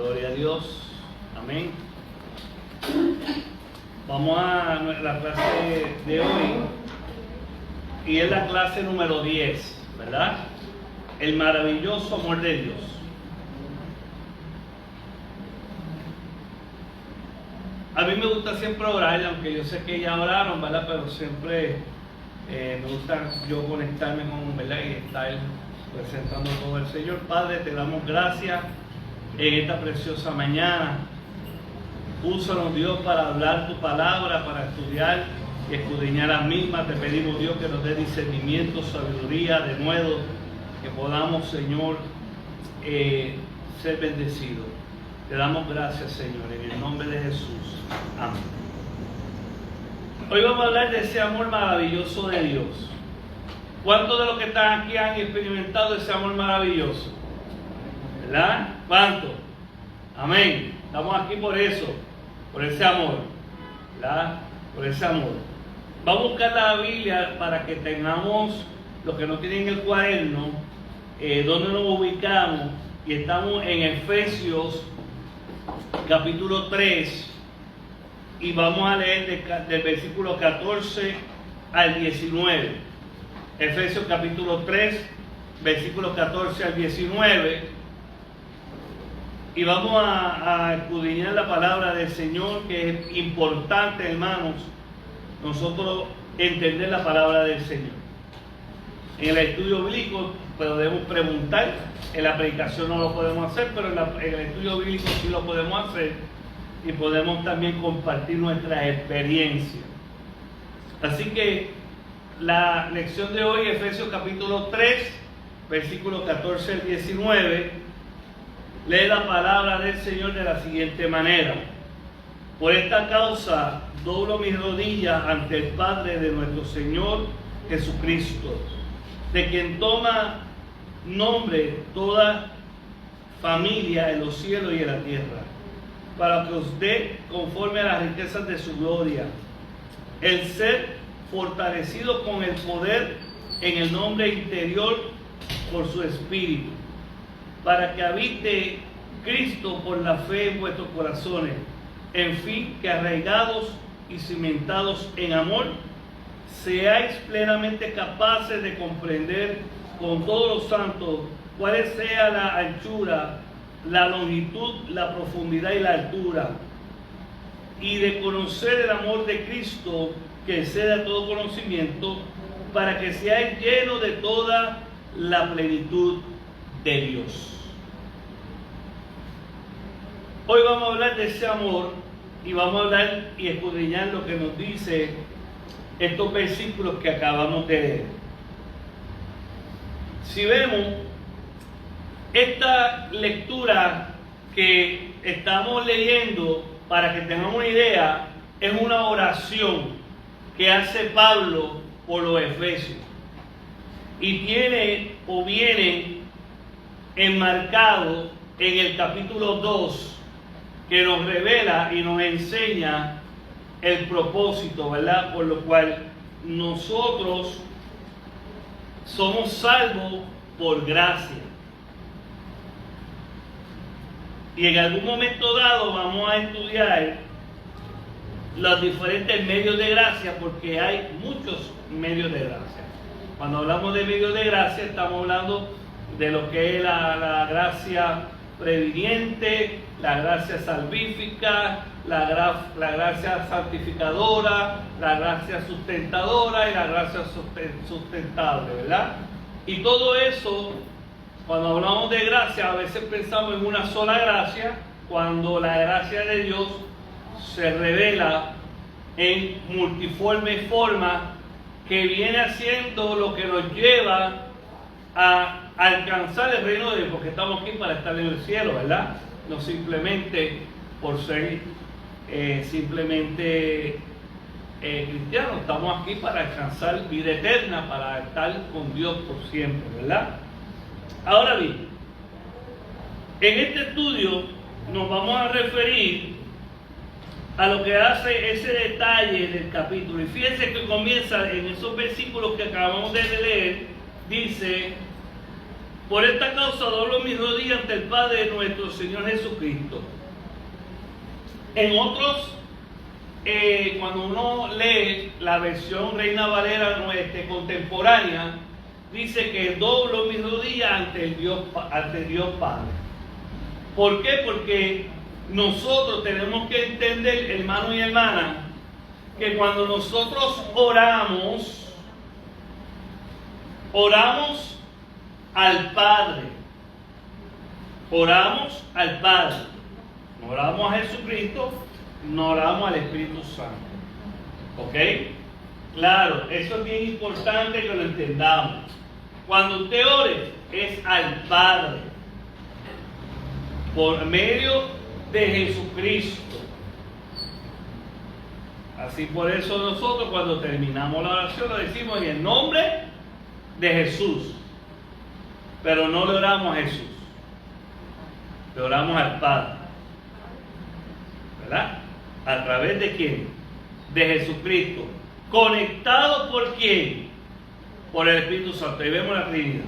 Gloria a Dios. Amén. Vamos a la clase de hoy. Y es la clase número 10, ¿verdad? El maravilloso amor de Dios. A mí me gusta siempre orar, aunque yo sé que ya oraron, ¿verdad? Pero siempre me gusta yo conectarme con, ¿verdad? Y estar presentando todo el Señor. Padre, te damos gracias en esta preciosa mañana. Úsanos, Dios, para hablar tu palabra, para estudiar y escudriñar la misma. Te pedimos, Dios, que nos dé discernimiento, sabiduría, de nuevo, que podamos, Señor, ser bendecidos. Te damos gracias, Señor, en el nombre de Jesús. Amén. Hoy vamos a hablar de ese amor maravilloso de Dios. ¿Cuántos de los que están aquí han experimentado ese amor maravilloso? ¿Verdad? ¿Cuántos? Amén. Estamos aquí por eso, por ese amor. ¿Verdad? Por ese amor. Vamos a buscar la Biblia para que tengamos, los que no tienen el cuaderno, donde nos ubicamos. Y estamos en Efesios capítulo 3 y vamos a leer del versículo 14 al 19. Efesios capítulo 3, versículos 14 al 19. Y vamos a escudriñar la palabra del Señor, que es importante, hermanos, nosotros entender la palabra del Señor. En el estudio bíblico podemos preguntar, en la predicación no lo podemos hacer, pero en el estudio bíblico sí lo podemos hacer y podemos también compartir nuestra experiencia. Así que la lección de hoy, Efesios capítulo 3, versículos 14 al 19, lee la palabra del Señor de la siguiente manera: por esta causa doblo mis rodillas ante el Padre de nuestro Señor Jesucristo, de quien toma nombre toda familia en los cielos y en la tierra, para que os dé, conforme a las riquezas de su gloria, el ser fortalecido con el poder en el hombre interior por su espíritu, para que habite Cristo por la fe en vuestros corazones, en fin, que arraigados y cimentados en amor, seáis plenamente capaces de comprender con todos los santos cuál sea la anchura, la longitud, la profundidad y la altura, y de conocer el amor de Cristo, que excede a todo conocimiento, para que seáis llenos de toda la plenitud de Dios. Hoy vamos a hablar de ese amor y vamos a hablar y escudriñar lo que nos dice estos versículos que acabamos de leer. Si vemos esta lectura que estamos leyendo, para que tengamos una idea, es una oración que hace Pablo por los efesios y tiene o viene enmarcado en el capítulo 2, que nos revela y nos enseña el propósito, ¿verdad? Por lo cual nosotros somos salvos por gracia. Y en algún momento dado vamos a estudiar los diferentes medios de gracia, porque hay muchos medios de gracia. Cuando hablamos de medios de gracia, estamos hablando de lo que es la gracia previniente, la gracia salvífica, la gracia santificadora, la gracia sustentadora y la gracia sustentable, ¿verdad? Y todo eso, cuando hablamos de gracia, a veces pensamos en una sola gracia, cuando la gracia de Dios se revela en multiforme forma, que viene haciendo lo que nos lleva a alcanzar el reino de Dios, porque estamos aquí para estar en el cielo, ¿verdad? No simplemente por ser cristianos, estamos aquí para alcanzar vida eterna, para estar con Dios por siempre, ¿verdad? Ahora bien, en este estudio nos vamos a referir a lo que hace ese detalle del capítulo. Y fíjense que comienza en esos versículos que acabamos de leer, dice: Por esta causa doblo mis rodillas ante el Padre de nuestro Señor Jesucristo. En otros, cuando uno lee la versión Reina Valera contemporánea, dice que doblo mis rodillas ante Dios Padre. ¿Por qué? Porque nosotros tenemos que entender, hermanos y hermanas, que cuando nosotros oramos al Padre. Oramos al Padre. No oramos a Jesucristo, no oramos al Espíritu Santo. ¿Ok? Claro, eso es bien importante que lo entendamos. Cuando usted ore, es al Padre. Por medio de Jesucristo. Así por eso nosotros cuando terminamos la oración lo decimos en el nombre de Jesús. Pero no le oramos a Jesús. Le oramos al Padre. ¿Verdad? ¿A través de quién? De Jesucristo. ¿Conectado por quién? Por el Espíritu Santo. Ahí vemos la Trinidad.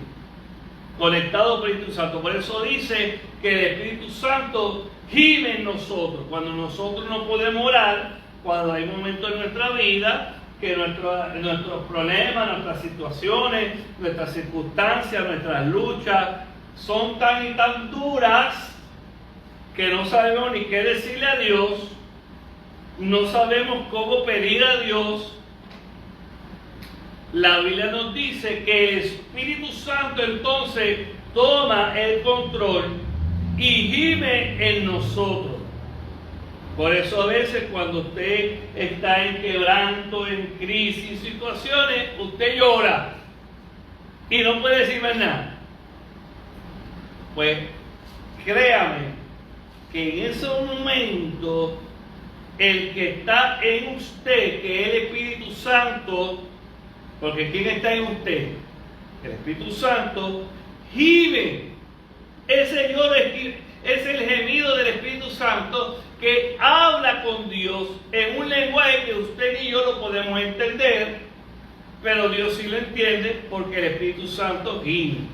Conectado por el Espíritu Santo. Por eso dice que el Espíritu Santo gime en nosotros. Cuando nosotros no podemos orar, cuando hay momentos en nuestra vida que nuestros problemas, nuestras situaciones, nuestras circunstancias, nuestras luchas son tan y tan duras que no sabemos ni qué decirle a Dios, no sabemos cómo pedir a Dios. La Biblia nos dice que el Espíritu Santo entonces toma el control y gime en nosotros. Por eso a veces cuando usted está en quebranto, en crisis, situaciones, usted llora y no puede decir más nada. Pues créame que en ese momento el que está en usted, que es el Espíritu Santo, porque ¿quién está en usted? El Espíritu Santo gime. Ese lloro es el gemido del Espíritu Santo que habla con Dios en un lenguaje que usted y yo lo podemos entender, pero Dios sí lo entiende porque el Espíritu Santo gime.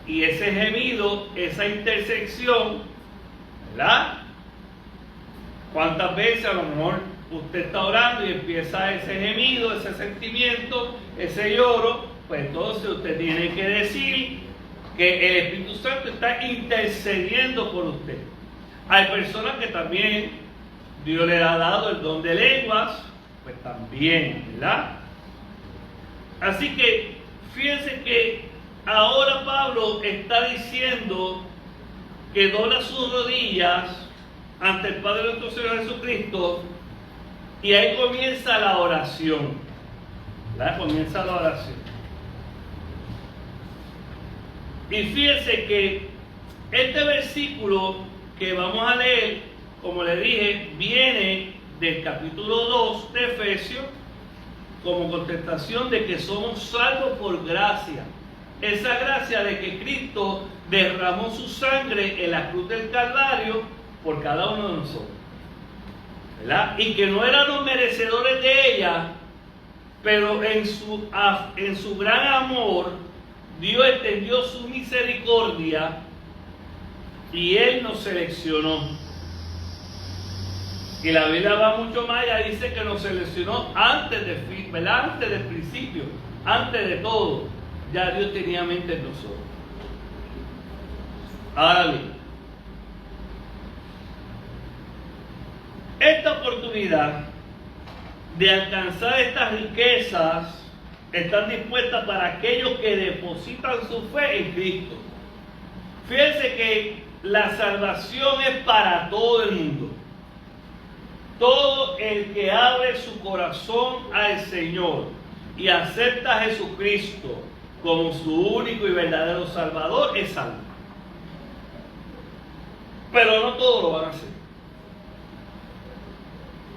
Y ese gemido, esa intersección, ¿verdad? ¿Cuántas veces a lo mejor usted está orando y empieza ese gemido, ese sentimiento, ese lloro? Pues entonces usted tiene que decir que el Espíritu Santo está intercediendo por usted. Hay personas que también Dios le ha dado el don de lenguas, pues también, ¿verdad? Así que fíjense que ahora Pablo está diciendo que dobla sus rodillas ante el Padre de nuestro Señor Jesucristo, y ahí comienza la oración, ¿verdad? Comienza la oración. Y fíjense que este versículo que vamos a leer, como le dije, viene del capítulo 2 de Efesios, como contestación de que somos salvos por gracia. Esa gracia de que Cristo derramó su sangre en la cruz del Calvario por cada uno de nosotros, ¿verdad? Y que no éramos merecedores de ella, pero en su gran amor, Dios extendió su misericordia y Él nos seleccionó. Y la Biblia va mucho más allá, dice que nos seleccionó antes del principio, antes de todo. Ya Dios tenía mente en nosotros. Ahora bien, esta oportunidad de alcanzar estas riquezas están dispuestas para aquellos que depositan su fe en Cristo. Fíjense que la salvación es para todo el mundo. Todo el que abre su corazón al Señor y acepta a Jesucristo como su único y verdadero Salvador es salvo. Pero no todos lo van a hacer.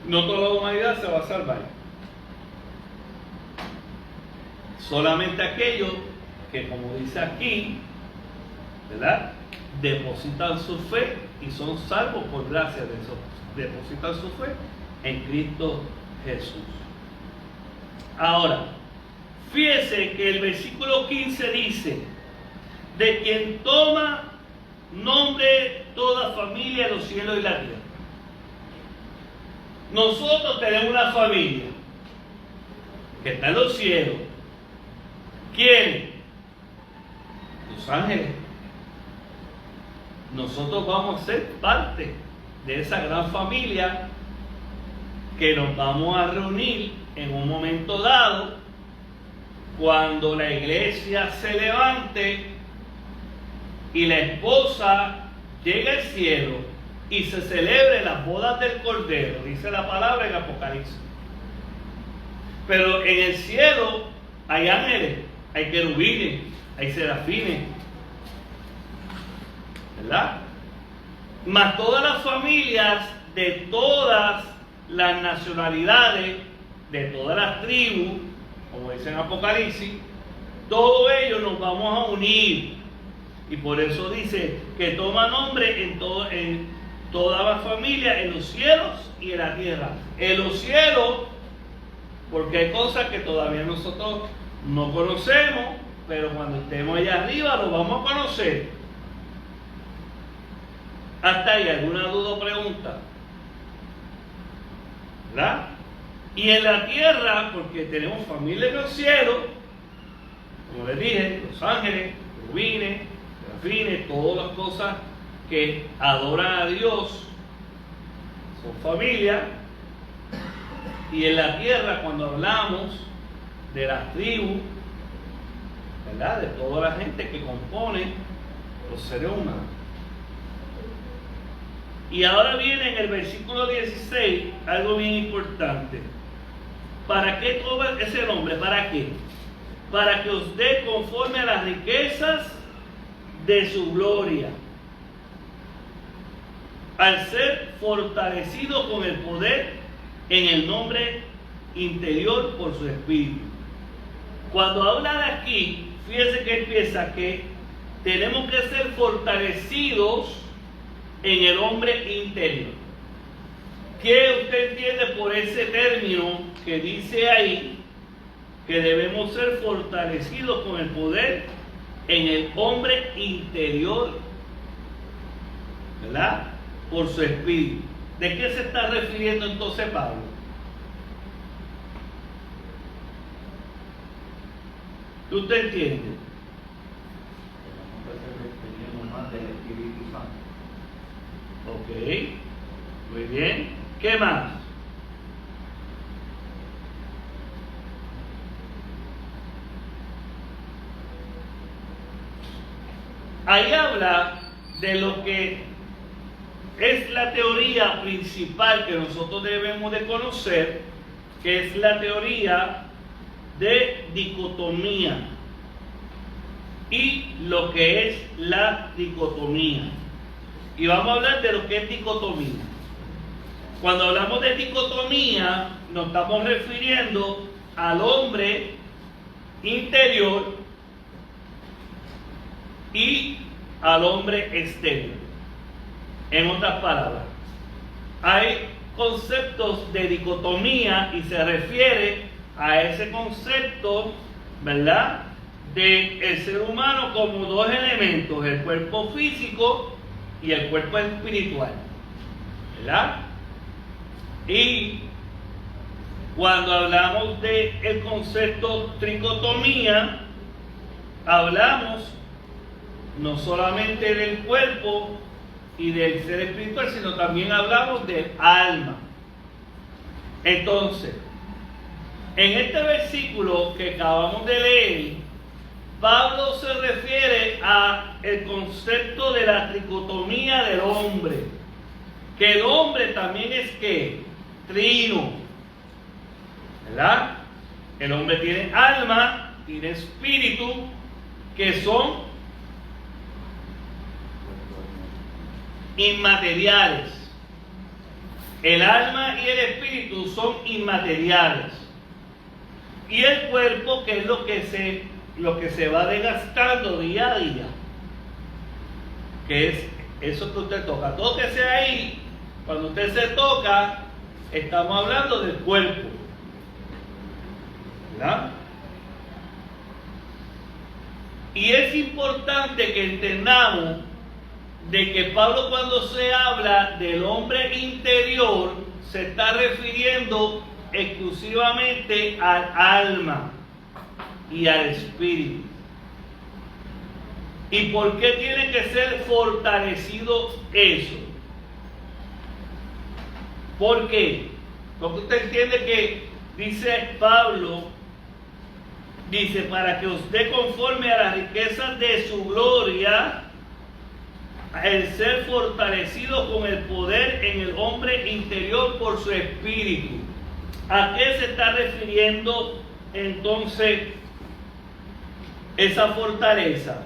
No toda la humanidad se va a salvar. Solamente aquellos que, como dice aquí, ¿verdad?, depositan su fe y son salvos por gracia de eso. Depositan su fe en Cristo Jesús. Ahora, fíjese que el versículo 15 dice: de quien toma nombre toda familia de los cielos y la tierra. Nosotros tenemos una familia que está en los cielos. ¿Quiénes? Los ángeles. Nosotros vamos a ser parte de esa gran familia que nos vamos a reunir en un momento dado cuando la iglesia se levante y la esposa llegue al cielo y se celebre las bodas del Cordero, dice la palabra en Apocalipsis. Pero en el cielo hay ángeles, hay querubines, hay serafines, ¿verdad? Más todas las familias de todas las nacionalidades, de todas las tribus, como dice en Apocalipsis, todos ellos nos vamos a unir. Y por eso dice que toma nombre en toda la familia, en los cielos y en la tierra. En los cielos, porque hay cosas que todavía nosotros no conocemos, pero cuando estemos allá arriba lo vamos a conocer. ¿Hasta ahí alguna duda o pregunta? ¿Verdad? Y en la tierra, porque tenemos familia en los cielos, como les dije, los ángeles, querubines, serafines, todas las cosas que adoran a Dios son familia. Y en la tierra, cuando hablamos de las tribus, ¿verdad?, de toda la gente que compone los seres humanos. Y ahora viene en el versículo 16 algo bien importante. ¿Para qué toma ese nombre? ¿Para qué? Para que os dé conforme a las riquezas de su gloria, al ser fortalecido con el poder en el nombre interior por su espíritu. Cuando habla de aquí, fíjese que empieza que tenemos que ser fortalecidos en el hombre interior. ¿Qué usted entiende por ese término que dice ahí? Que debemos ser fortalecidos con el poder en el hombre interior, ¿verdad?, por su espíritu. ¿De qué se está refiriendo entonces Pablo? ¿Qué usted entiende? Ok, muy bien. ¿Qué más? Ahí habla de lo que es la teoría principal que nosotros debemos de conocer, que es la teoría de dicotomía y lo que es la dicotomía. Y vamos a hablar de lo que es dicotomía. Cuando hablamos de dicotomía, nos estamos refiriendo al hombre interior y al hombre exterior. En otras palabras, hay conceptos de dicotomía y se refiere a ese concepto, ¿verdad?, de el ser humano como dos elementos, el cuerpo físico y el cuerpo espiritual, ¿verdad? Y cuando hablamos del concepto tricotomía, hablamos no solamente del cuerpo y del ser espiritual, sino también hablamos del alma. Entonces, en este versículo que acabamos de leer, Pablo se refiere a el concepto de la tricotomía del hombre, que el hombre también es ¿qué? Trino, ¿verdad? El hombre tiene alma, tiene espíritu, que son inmateriales. El alma y el espíritu son inmateriales. Y el cuerpo, que es lo que se va desgastando día a día, que es eso que usted toca. Tóquese ahí. Cuando usted se toca, estamos hablando del cuerpo, ¿verdad? Y es importante que entendamos de que Pablo, cuando se habla del hombre interior, se está refiriendo exclusivamente al alma y al espíritu. ¿Y por qué tiene que ser fortalecido eso? ¿Por qué? Porque usted entiende que dice Pablo, dice, para que os dé conforme a las riquezas de su gloria, el ser fortalecido con el poder en el hombre interior por su espíritu. ¿A qué se está refiriendo entonces esa fortaleza?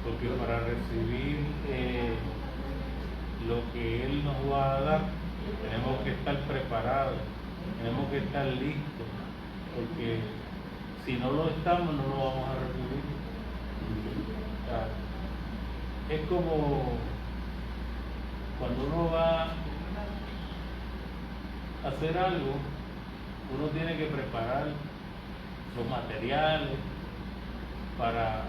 Porque para recibir lo que Él nos va a dar, tenemos que estar preparados, tenemos que estar listos, porque si no lo estamos, no lo vamos a recibir. O sea, es como cuando uno va a hacer algo, uno tiene que preparar los materiales para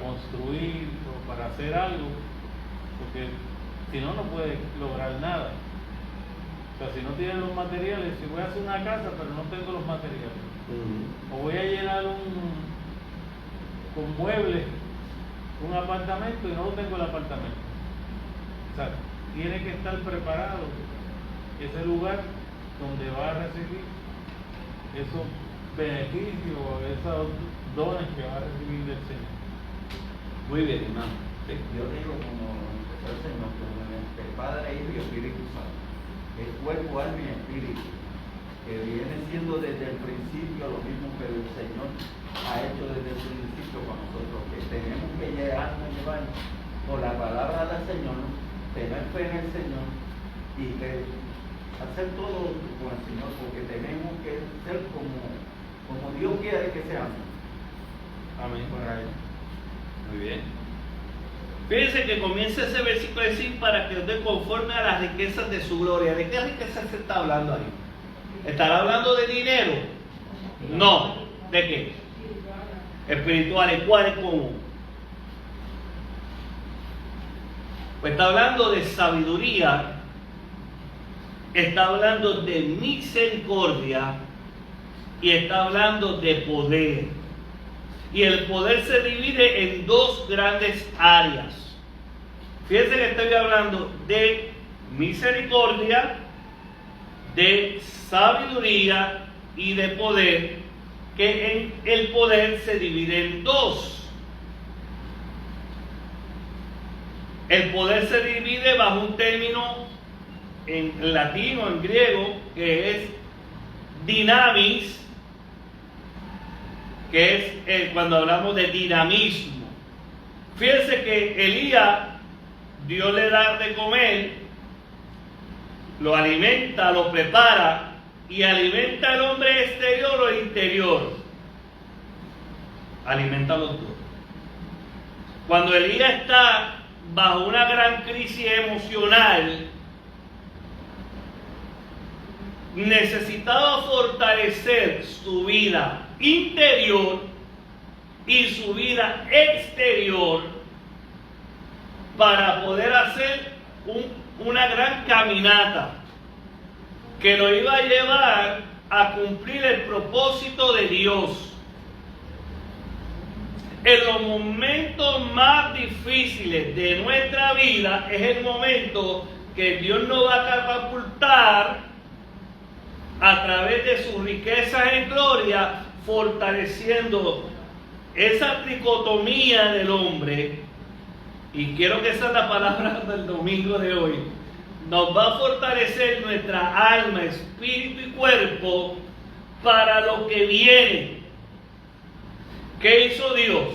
construir o para hacer algo, porque si no, no puede lograr nada. O sea, si no tienes los materiales, si voy a hacer una casa pero no tengo los materiales, o voy a llenar con muebles un apartamento y no tengo el apartamento. O sea, tiene que estar preparado ese lugar donde va a recibir esos beneficios, esos dones que va a recibir del Señor. Muy bien, hermano. Sí. Yo digo, como empezó el Señor, como el Padre, Hijo y Espíritu Santo, el cuerpo, alma y espíritu, que viene siendo desde el principio lo mismo que el Señor ha hecho desde el principio con nosotros, que tenemos que llevar por la palabra del Señor, tener fe en el Señor y que hacer todo con el Señor, porque tenemos que ser como Dios quiere que seamos. Amén. Muy bien. Fíjense que comienza ese versículo a decir, para que os dé conforme a las riquezas de su gloria. ¿De qué riquezas se está hablando ahí? ¿Estará hablando de dinero? No. ¿De qué? Espirituales. ¿Cuáles? ¿Cómo? Pues está hablando de sabiduría, está hablando de misericordia y está hablando de poder. Y el poder se divide en dos grandes áreas. Fíjense que estoy hablando de misericordia, de sabiduría y de poder, que el poder se divide en dos. El poder se divide bajo un término en latín o en griego que es dinamis, que es cuando hablamos de dinamismo. Fíjense que Elías, Dios le da de comer, lo alimenta, lo prepara y alimenta al hombre exterior o interior. Alimenta a los dos. Cuando Elías está bajo una gran crisis emocional, necesitaba fortalecer su vida interior y su vida exterior para poder hacer una gran caminata que lo iba a llevar a cumplir el propósito de Dios. En los momentos más difíciles de nuestra vida es el momento que Dios nos va a catapultar a través de sus riquezas en gloria, fortaleciendo esa tricotomía del hombre. Y quiero que esa es la palabra del domingo de hoy. Nos va a fortalecer nuestra alma, espíritu y cuerpo para lo que viene. ¿Qué hizo Dios?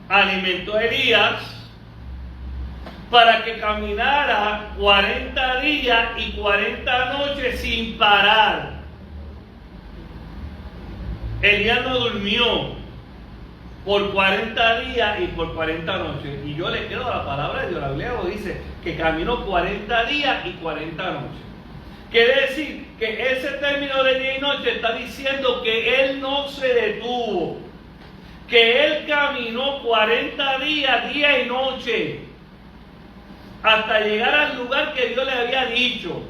Alimentó a Elías para que caminara 40 días y 40 noches sin parar. Elías no durmió por 40 días y por 40 noches. Y yo le creo a la palabra de Dios. La Biblia lo dice, que caminó 40 días y 40 noches. Quiere decir que ese término de día y noche está diciendo que él no se detuvo, que él caminó 40 días, día y noche, hasta llegar al lugar que Dios le había dicho.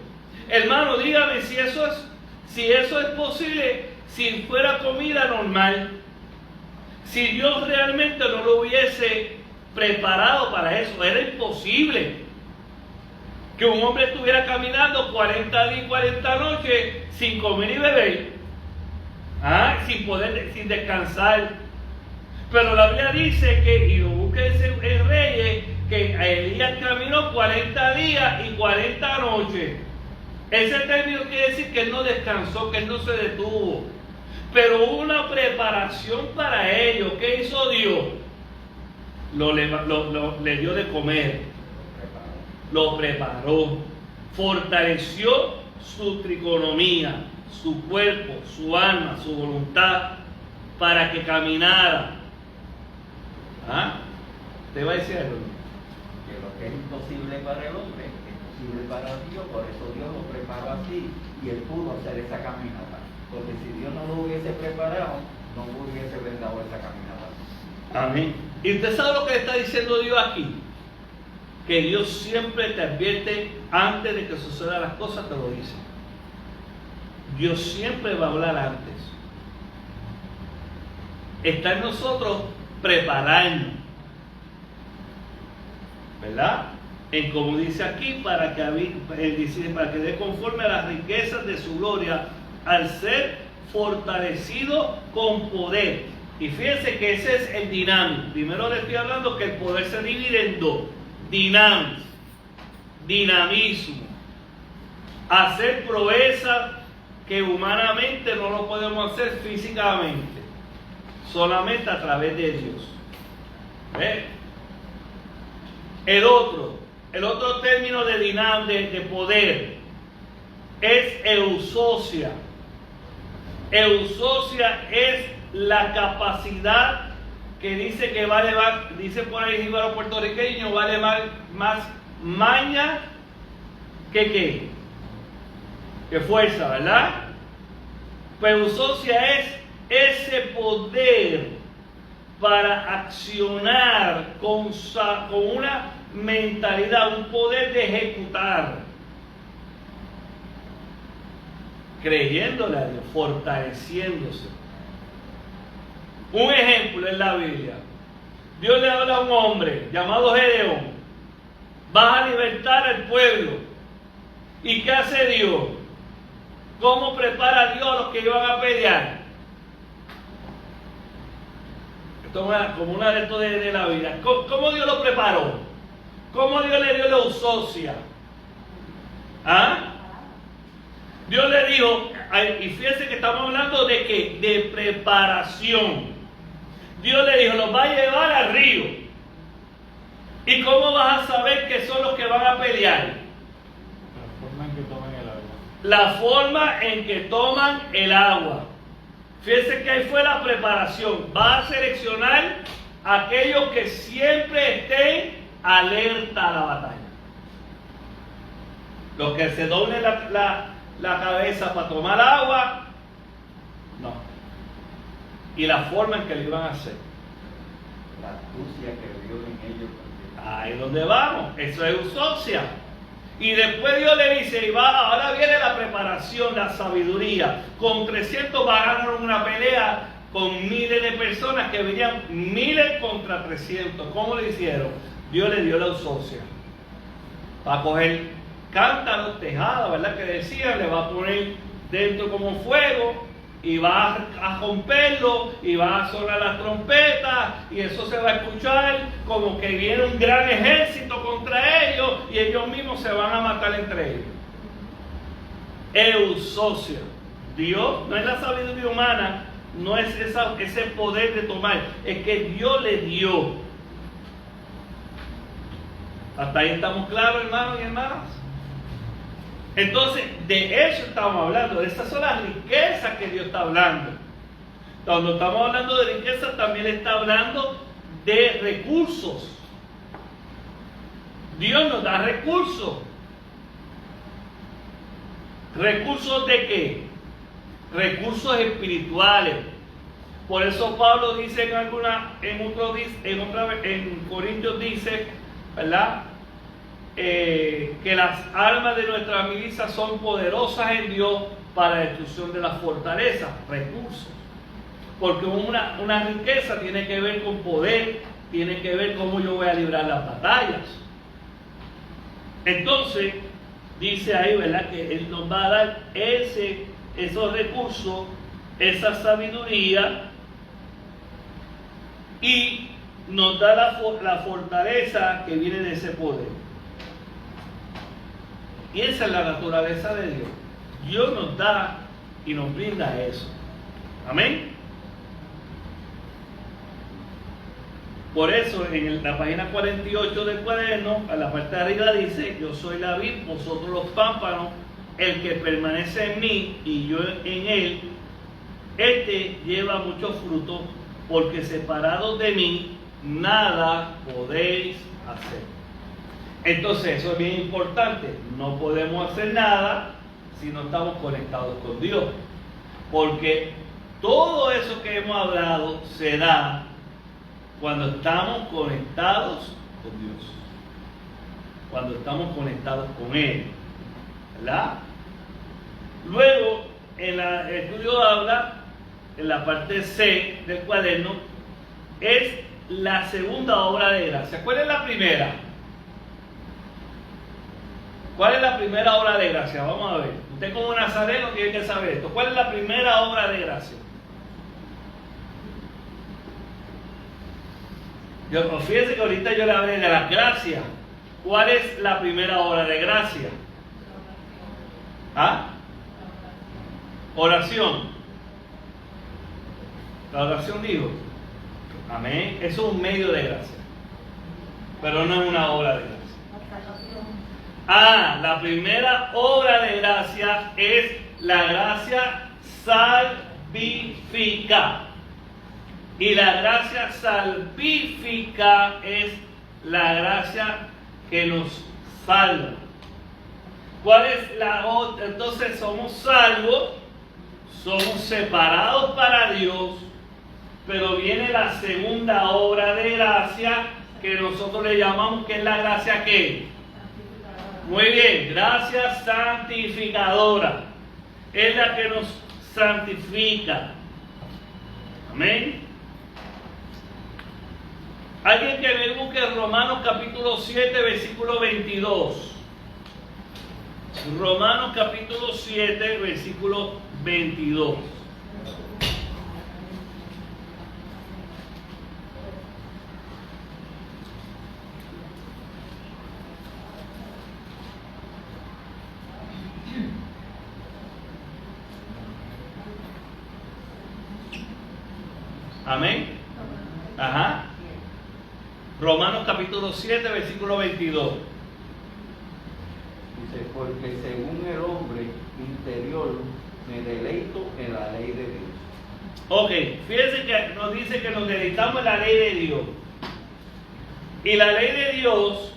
Hermano, dígame si eso es posible, si fuera comida normal, si Dios realmente no lo hubiese preparado para eso. Era imposible que un hombre estuviera caminando 40 días y 40 noches sin comer y beber, sin descansar. Pero la Biblia dice que, y lo busca en Reyes, que Elías caminó 40 días y 40 noches. Ese término quiere decir que él no descansó, que él no se detuvo. Pero hubo una preparación para ello. ¿Qué hizo Dios? Le dio de comer, lo preparó, fortaleció su triconomía, su cuerpo, su alma, su voluntad, para que caminara. ¿Te va a decir algo? Que lo que es imposible para el hombre es posible para Dios, por eso Dios lo preparó así y él pudo hacer esa caminata. Porque si Dios no lo hubiese preparado, no hubiese dado esa caminata. Amén. ¿Y usted sabe lo que está diciendo Dios aquí? Que Dios siempre te advierte antes de que sucedan las cosas, te lo dice. Dios siempre va a hablar antes. Está en nosotros prepararnos, ¿verdad? En como dice aquí, para que dé conforme a las riquezas de su gloria, al ser fortalecido con poder. Y fíjense que ese es el dinámico. Primero le estoy hablando que el poder se divide en dos: dinamismo, hacer proezas que humanamente no lo podemos hacer físicamente, solamente a través de Dios. ¿Ve? El otro término de poder es eusocia. Eusocia es la capacidad que dice que vale más, dice por ahí jíbaro puertorriqueño, vale más maña que fuerza, ¿verdad? Pues eusocia es ese poder para accionar con una mentalidad, un poder de ejecutar, creyéndole a Dios, fortaleciéndose. Un ejemplo en la Biblia: Dios le habla a un hombre llamado Gedeón: vas a libertar al pueblo. ¿Y qué hace Dios? ¿Cómo prepara Dios a los que iban a pelear? Esto es como una de estos de la vida. ¿Cómo Dios lo preparó? ¿Cómo Dios le dio la eusocia? Dios le dijo, y fíjense que estamos hablando de ¿qué? De preparación. Dios le dijo: los va a llevar al río. ¿Y cómo vas a saber que son los que van a pelear? La forma en que toman el agua. La forma en que toman el agua. Fíjense que ahí fue la preparación. Va a seleccionar a aquellos que siempre estén alerta a la batalla. Los que se doblen la cabeza para tomar agua, no. Y la forma en que lo iban a hacer. La astucia que vio en ellos. Ahí es donde vamos. Eso es eusocia. Y después Dios le dice, ahora viene la preparación, la sabiduría. Con 300 va a ganar una pelea con miles de personas que venían 1000 contra 300. ¿Cómo le hicieron? Dios le dio la eusocia. Va a coger cántaros, tejados, ¿verdad? Que decían, le va a poner dentro como fuego y va a romperlo y va a sonar las trompetas y eso se va a escuchar como que viene un gran ejército contra ellos y ellos mismos se van a matar entre ellos. Eusocia. Dios, no es la sabiduría humana, no es ese poder de tomar, es que Dios le dio. ¿Hasta ahí estamos claros, hermanos y hermanas? Entonces, de eso estamos hablando, de esas son las riquezas que Dios está hablando. Cuando estamos hablando de riquezas, también está hablando de recursos. Dios nos da recursos. ¿Recursos de qué? Recursos espirituales. Por eso Pablo dice en Corintios dice, ¿verdad? Que las armas de nuestra milicia son poderosas en Dios para la destrucción de las fortalezas, recursos. Porque una riqueza tiene que ver con poder, tiene que ver cómo yo voy a librar las batallas. Entonces, dice ahí, ¿verdad?, que Él nos va a dar esos recursos, esa sabiduría, y nos da la fortaleza que viene de ese poder. Y esa es la naturaleza de Dios. Dios nos da y nos brinda eso. Amén. Por eso en la página 48 del cuaderno, a la parte de arriba dice: yo soy la vid, vosotros los pámpanos, el que permanece en mí y yo en él, este lleva mucho fruto, porque separados de mí nada podéis hacer. Entonces eso es bien importante. No podemos hacer nada si no estamos conectados con Dios, porque todo eso que hemos hablado se da cuando estamos conectados con Dios, cuando estamos conectados con Él, ¿verdad? Luego, el estudio habla, en la parte C del cuaderno, es la segunda obra de gracia. ¿Cuál es la primera? ¿Cuál es la primera obra de gracia? Vamos a ver. Usted como nazareno tiene que saber esto. ¿Cuál es la primera obra de gracia? Fíjense que ahorita yo le hablé de las gracias. ¿Cuál es la primera obra de gracia? ¿Ah? Oración. La oración digo. Amén. Eso es un medio de gracia, pero no es una obra de gracia. La primera obra de gracia es la gracia salvífica. Y la gracia salvífica es la gracia que nos salva. ¿Cuál es la otra? Entonces somos salvos, somos separados para Dios, pero viene la segunda obra de gracia que nosotros le llamamos, que es la gracia ¿qué? Muy bien, gracia santificadora. Es la que nos santifica. Amén. Alguien que me busque Romanos capítulo 7, versículo 22. Romanos capítulo 7, versículo 22. Amén. Ajá. Romanos capítulo 7, versículo 22. Dice: porque según el hombre interior me deleito en la ley de Dios. Ok, fíjense que nos dice que nos deleitamos en la ley de Dios. Y la ley de Dios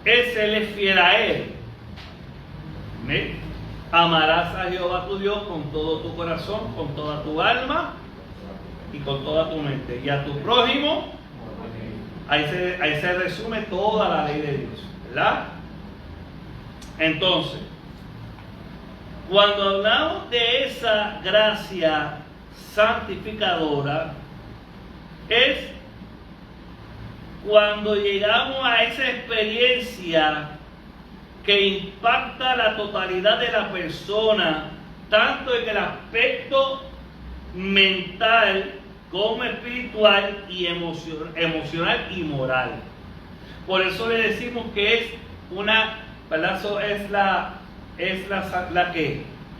es serle fiel a Él. ¿Ven? Amarás a Jehová tu Dios con todo tu corazón, con toda tu alma y con toda tu mente. Y a tu prójimo, ahí se resume toda la ley de Dios, ¿verdad? Entonces, cuando hablamos de esa gracia santificadora, es cuando llegamos a esa experiencia que impacta la totalidad de la persona, tanto en el aspecto mental como espiritual y emocional y moral. Por eso le decimos que es una, ¿verdad? Eso es la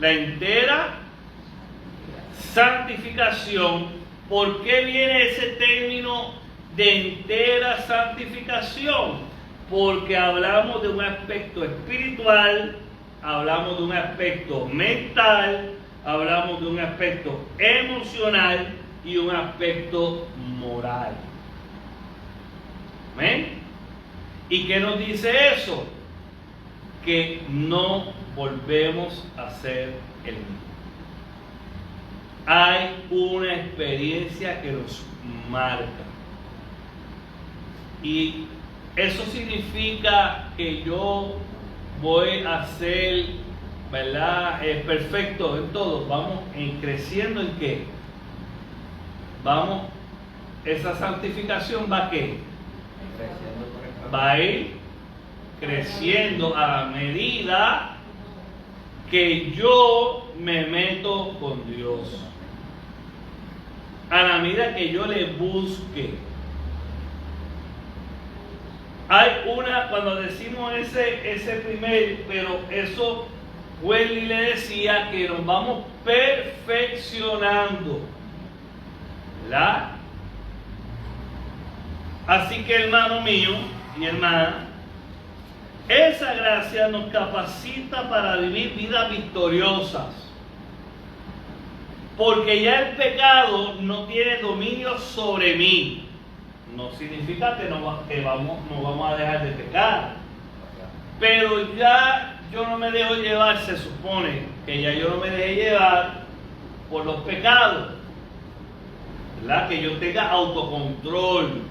entera santificación. ¿Por qué viene ese término de entera santificación? Porque hablamos de un aspecto espiritual, hablamos de un aspecto mental, hablamos de un aspecto emocional y un aspecto moral. ¿Amén? ¿Y qué nos dice eso? Que no volvemos a ser el mismo. Hay una experiencia que nos marca. Y eso significa que yo voy a ser, ¿verdad?, perfecto en todo. Vamos creciendo en qué. Vamos, esa santificación va a qué. Va a ir creciendo a la medida que yo me meto con Dios. A la medida que yo le busque. Hay una, cuando decimos ese primer, pero eso Welly le decía que nos vamos perfeccionando, ¿verdad? Así que, hermano mío y hermana, esa gracia nos capacita para vivir vidas victoriosas. Porque ya el pecado no tiene dominio sobre mí. No significa que no vamos a dejar de pecar. Pero ya yo no me dejo llevar, se supone que ya yo no me dejé llevar por los pecados. ¿Verdad? Que yo tenga autocontrol.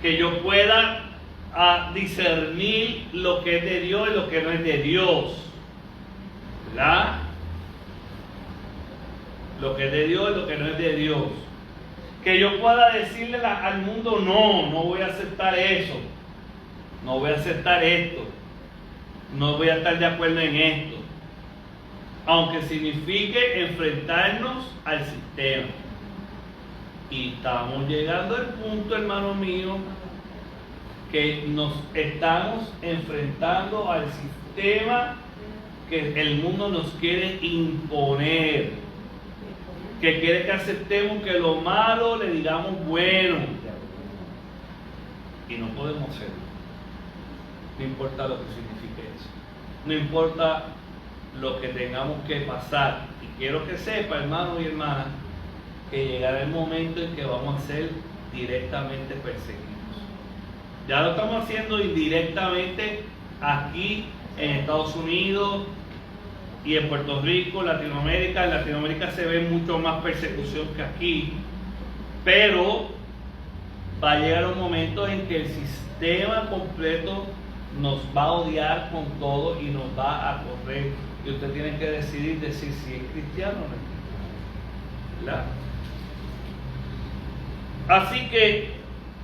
Que yo pueda discernir lo que es de Dios y lo que no es de Dios. ¿Verdad? Lo que es de Dios y lo que no es de Dios. Que yo pueda decirle al mundo, no voy a aceptar eso. No voy a aceptar esto. No voy a estar de acuerdo en esto. Aunque signifique enfrentarnos al sistema. Y estamos llegando al punto, hermano mío, que nos estamos enfrentando al sistema que el mundo nos quiere imponer. Que quiere que aceptemos que lo malo le digamos bueno. Y no podemos hacerlo. No importa lo que signifique eso. No importa lo que tengamos que pasar. Y quiero que sepa, hermano y hermana, que llegará el momento en que vamos a ser directamente perseguidos. Ya lo estamos haciendo indirectamente aquí en Estados Unidos y en Puerto Rico, Latinoamérica. En Latinoamérica se ve mucho más persecución que aquí, pero va a llegar un momento en que el sistema completo nos va a odiar con todo y nos va a correr, y usted tiene que decidir si es cristiano o no es cristiano, ¿verdad? Así que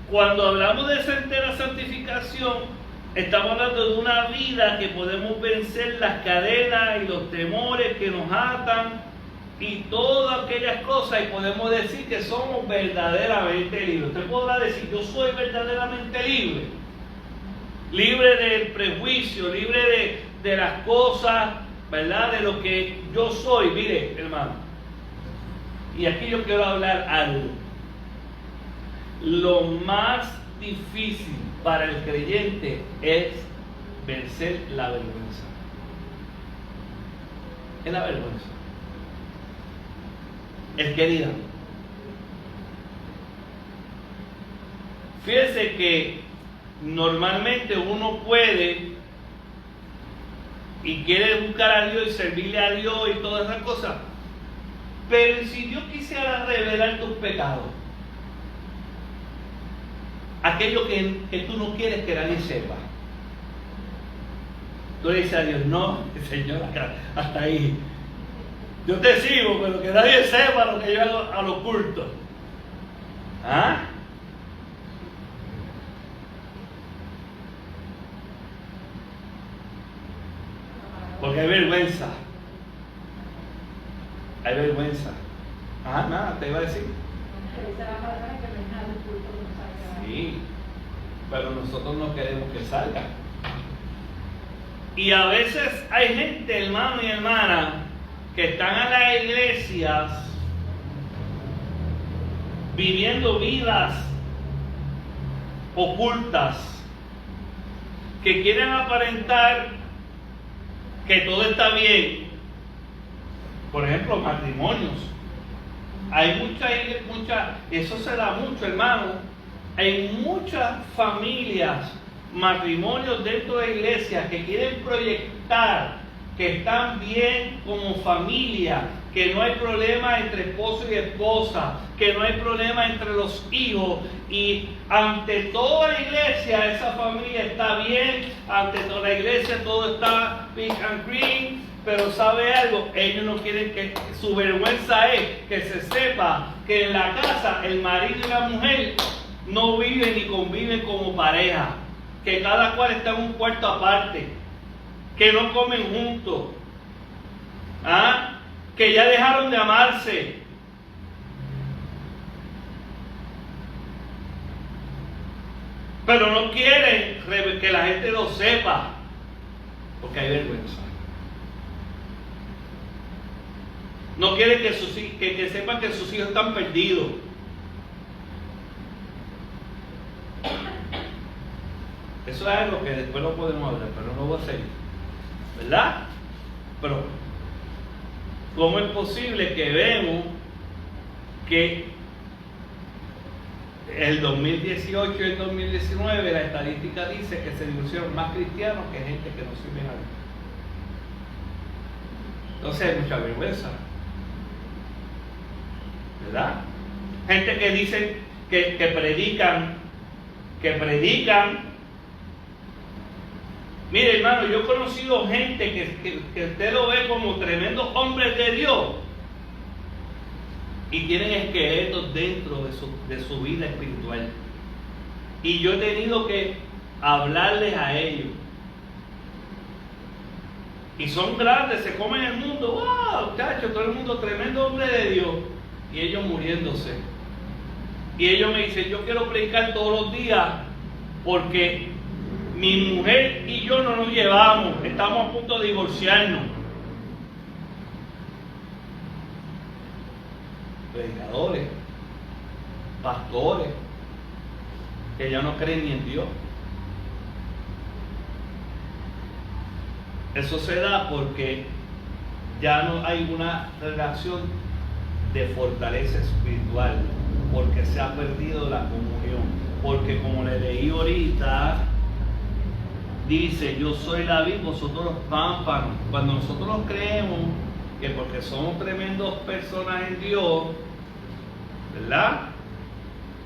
cuando hablamos de esa entera santificación, estamos hablando de una vida que podemos vencer las cadenas y los temores que nos atan y todas aquellas cosas, y podemos decir que somos verdaderamente libres. Usted podrá decir, yo soy verdaderamente libre, libre del prejuicio, libre de las cosas, ¿verdad?, de lo que yo soy. Mire, hermano, y aquí yo quiero hablar algo. Lo más difícil para el creyente es vencer la vergüenza. Es la vergüenza. Es que digan. Fíjense que normalmente uno puede y quiere buscar a Dios y servirle a Dios y todas esas cosas, pero si Dios quisiera revelar tus pecados, aquello que tú no quieres que nadie sepa, tú le dices a Dios, no, Señor, hasta ahí. Yo te sigo, pero que nadie sepa lo que yo hago al oculto. ¿Ah? Porque hay vergüenza. Hay vergüenza. Ah, nada, te iba a decir. Sí, pero nosotros no queremos que salga. Y a veces hay gente, hermano y hermana, que están en las iglesias viviendo vidas ocultas, que quieren aparentar que todo está bien. Por ejemplo, matrimonios. Hay mucha, eso se da mucho, hermano. Hay muchas familias, matrimonios dentro de iglesias que quieren proyectar que están bien como familia, que no hay problema entre esposo y esposa, que no hay problema entre los hijos, y ante toda la iglesia esa familia está bien, ante toda la iglesia todo está pink and green, pero ¿sabe algo? Ellos no quieren que, su vergüenza es que se sepa que en la casa el marido y la mujer no viven ni conviven como pareja, que cada cual está en un cuarto aparte, que no comen juntos, que ya dejaron de amarse. Pero no quieren que la gente lo sepa, porque hay vergüenza. No quieren que sepan que sus hijos están perdidos. Eso es algo que después lo podemos hablar, pero no voy a seguir, ¿verdad? Pero ¿cómo es posible que vemos que el 2018 y el 2019 la estadística dice que se divorciaron más cristianos que gente que no sirven a Dios? Entonces hay mucha vergüenza, ¿verdad? Gente que dice que predican. Mire, hermano, yo he conocido gente que usted lo ve como tremendos hombres de Dios y tienen esqueletos dentro de su vida espiritual. Y yo he tenido que hablarles a ellos. Y son grandes, se comen el mundo. ¡Wow! Muchachos, todo el mundo tremendo hombre de Dios. Y ellos muriéndose. Y ellos me dicen, yo quiero predicar todos los días porque mi mujer y yo no nos llevamos, estamos a punto de divorciarnos. Predicadores, pastores, que ya no creen ni en Dios. Eso se da porque ya no hay una relación de fortaleza espiritual, porque se ha perdido la comunión, porque como le leí ahorita, dice, yo soy la vid, vosotros los pámpanos. Cuando nosotros creemos que porque somos tremendos personas en Dios, ¿verdad?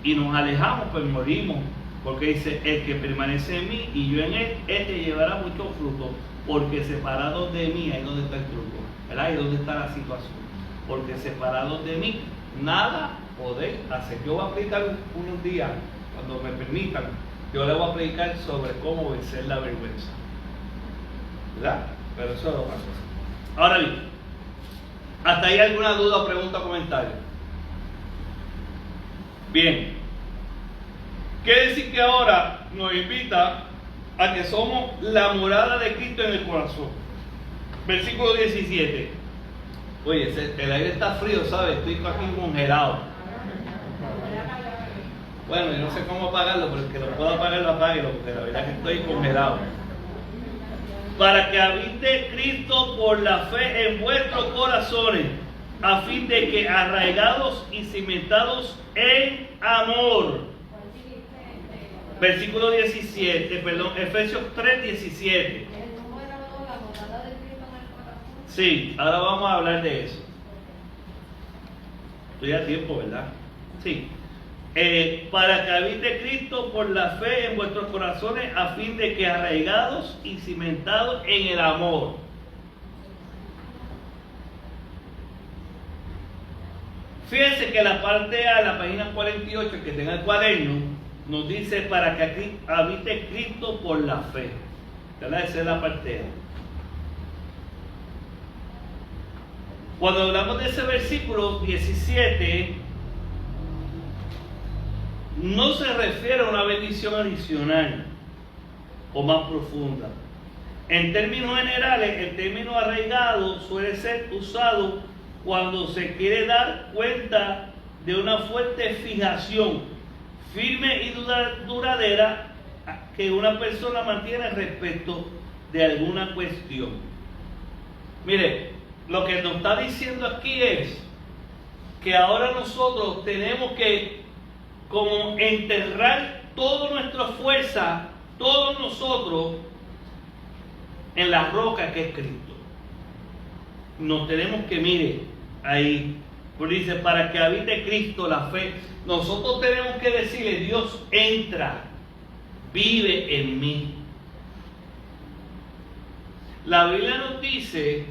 Y nos alejamos, pues morimos. Porque dice, el que permanece en mí y yo en él, este llevará mucho fruto. Porque separados de mí, ahí donde está el truco, ¿verdad? Ahí donde está la situación. Porque separados de mí, nada podéis hacer. Yo voy a predicar unos días, cuando me permitan, yo le voy a predicar sobre cómo vencer la vergüenza, ¿verdad? Pero eso es otra cosa. Ahora bien, ¿hasta ahí alguna duda, pregunta o comentario? Bien. Quiere decir que ahora nos invita a que somos la morada de Cristo en el corazón. Versículo 17. Oye, el aire está frío, ¿sabes? Estoy aquí congelado. Bueno, yo no sé cómo apagarlo, pero el que lo pueda apagar, lo apáguelo, porque la verdad es que estoy congelado. Para que habite Cristo por la fe en vuestros corazones, a fin de que arraigados y cimentados en amor. Versículo 17, perdón, Efesios 3, 17. Sí, ahora vamos a hablar de eso. Estoy a tiempo, ¿verdad? Sí. Para que habite Cristo por la fe en vuestros corazones, a fin de que arraigados y cimentados en el amor. Fíjense que la parte A, la página 48, que tenga el cuaderno, nos dice para que habite Cristo por la fe. ¿Verdad? Esa es la parte A. Cuando hablamos de ese versículo 17, no se refiere a una bendición adicional o más profunda. En términos generales, el término arraigado suele ser usado cuando se quiere dar cuenta de una fuerte fijación, firme y duradera, que una persona mantiene respecto de alguna cuestión. Mire, lo que nos está diciendo aquí es que ahora nosotros tenemos que como enterrar toda nuestra fuerza, todos nosotros, en la roca que es Cristo. nos tenemos que, mire, ahí, porque dice, para que habite Cristo la fe, nosotros tenemos que decirle, Dios, entra, vive en mí. La Biblia nos dice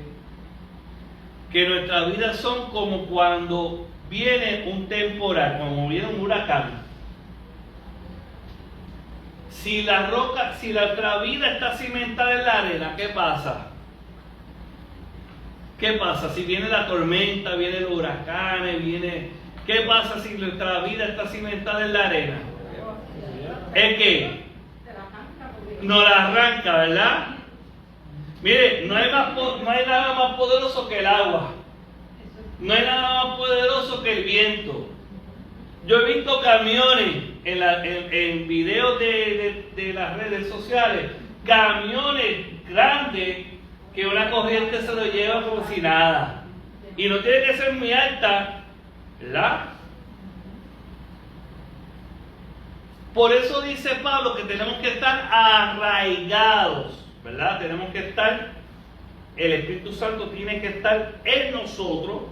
que nuestras vidas son como cuando viene un temporal, como viene un huracán. Si nuestra vida está cimentada en la arena, ¿qué pasa? ¿Qué pasa? Si viene la tormenta, vienen los huracanes, ¿qué pasa si nuestra vida está cimentada en la arena? Es que nos la arranca, ¿verdad? Mire, no hay nada más poderoso que el agua. No hay nada más poderoso que el viento. Yo he visto camiones en videos de las redes sociales, camiones grandes que una corriente se lo lleva como si nada. Y no tiene que ser muy alta, ¿verdad? Por eso dice Pablo que tenemos que estar arraigados, ¿verdad? Tenemos que estar, el Espíritu Santo tiene que estar en nosotros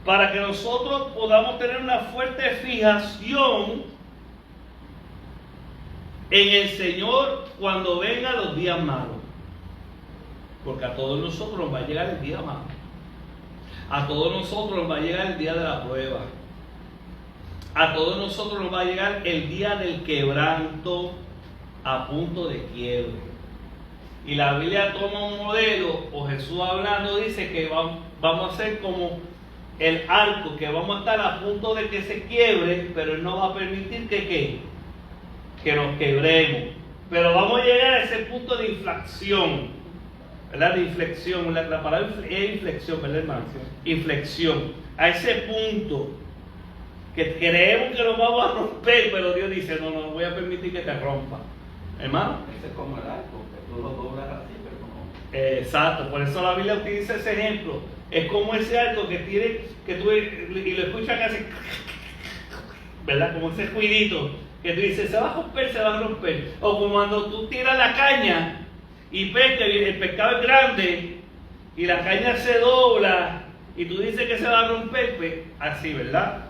para que nosotros podamos tener una fuerte fijación en el Señor cuando vengan los días malos. Porque a todos nosotros nos va a llegar el día malo. A todos nosotros nos va a llegar el día de la prueba. A todos nosotros nos va a llegar el día del quebranto a punto de quiebre. Y la Biblia toma un modelo, o Jesús hablando dice que vamos a ser como el arco, que vamos a estar a punto de que se quiebre, pero Él no va a permitir que nos quebremos. Pero vamos a llegar a ese punto de inflexión, ¿verdad? De inflexión, la palabra es inflexión, ¿verdad, hermano? Inflexión. A ese punto que creemos que nos vamos a romper, pero Dios dice, no voy a permitir que te rompa. Hermano. Ese es como el arco, que tú lo doblas así, pero no. Exacto, por eso la Biblia utiliza ese ejemplo. Es como ese arco que tiene, que tú y lo escuchas casi, ¿verdad? Como ese ruidito que tú dices, se va a romper. O como cuando tú tiras la caña y pescas, y el pescado es grande y la caña se dobla y tú dices que se va a romper, pues así, ¿verdad?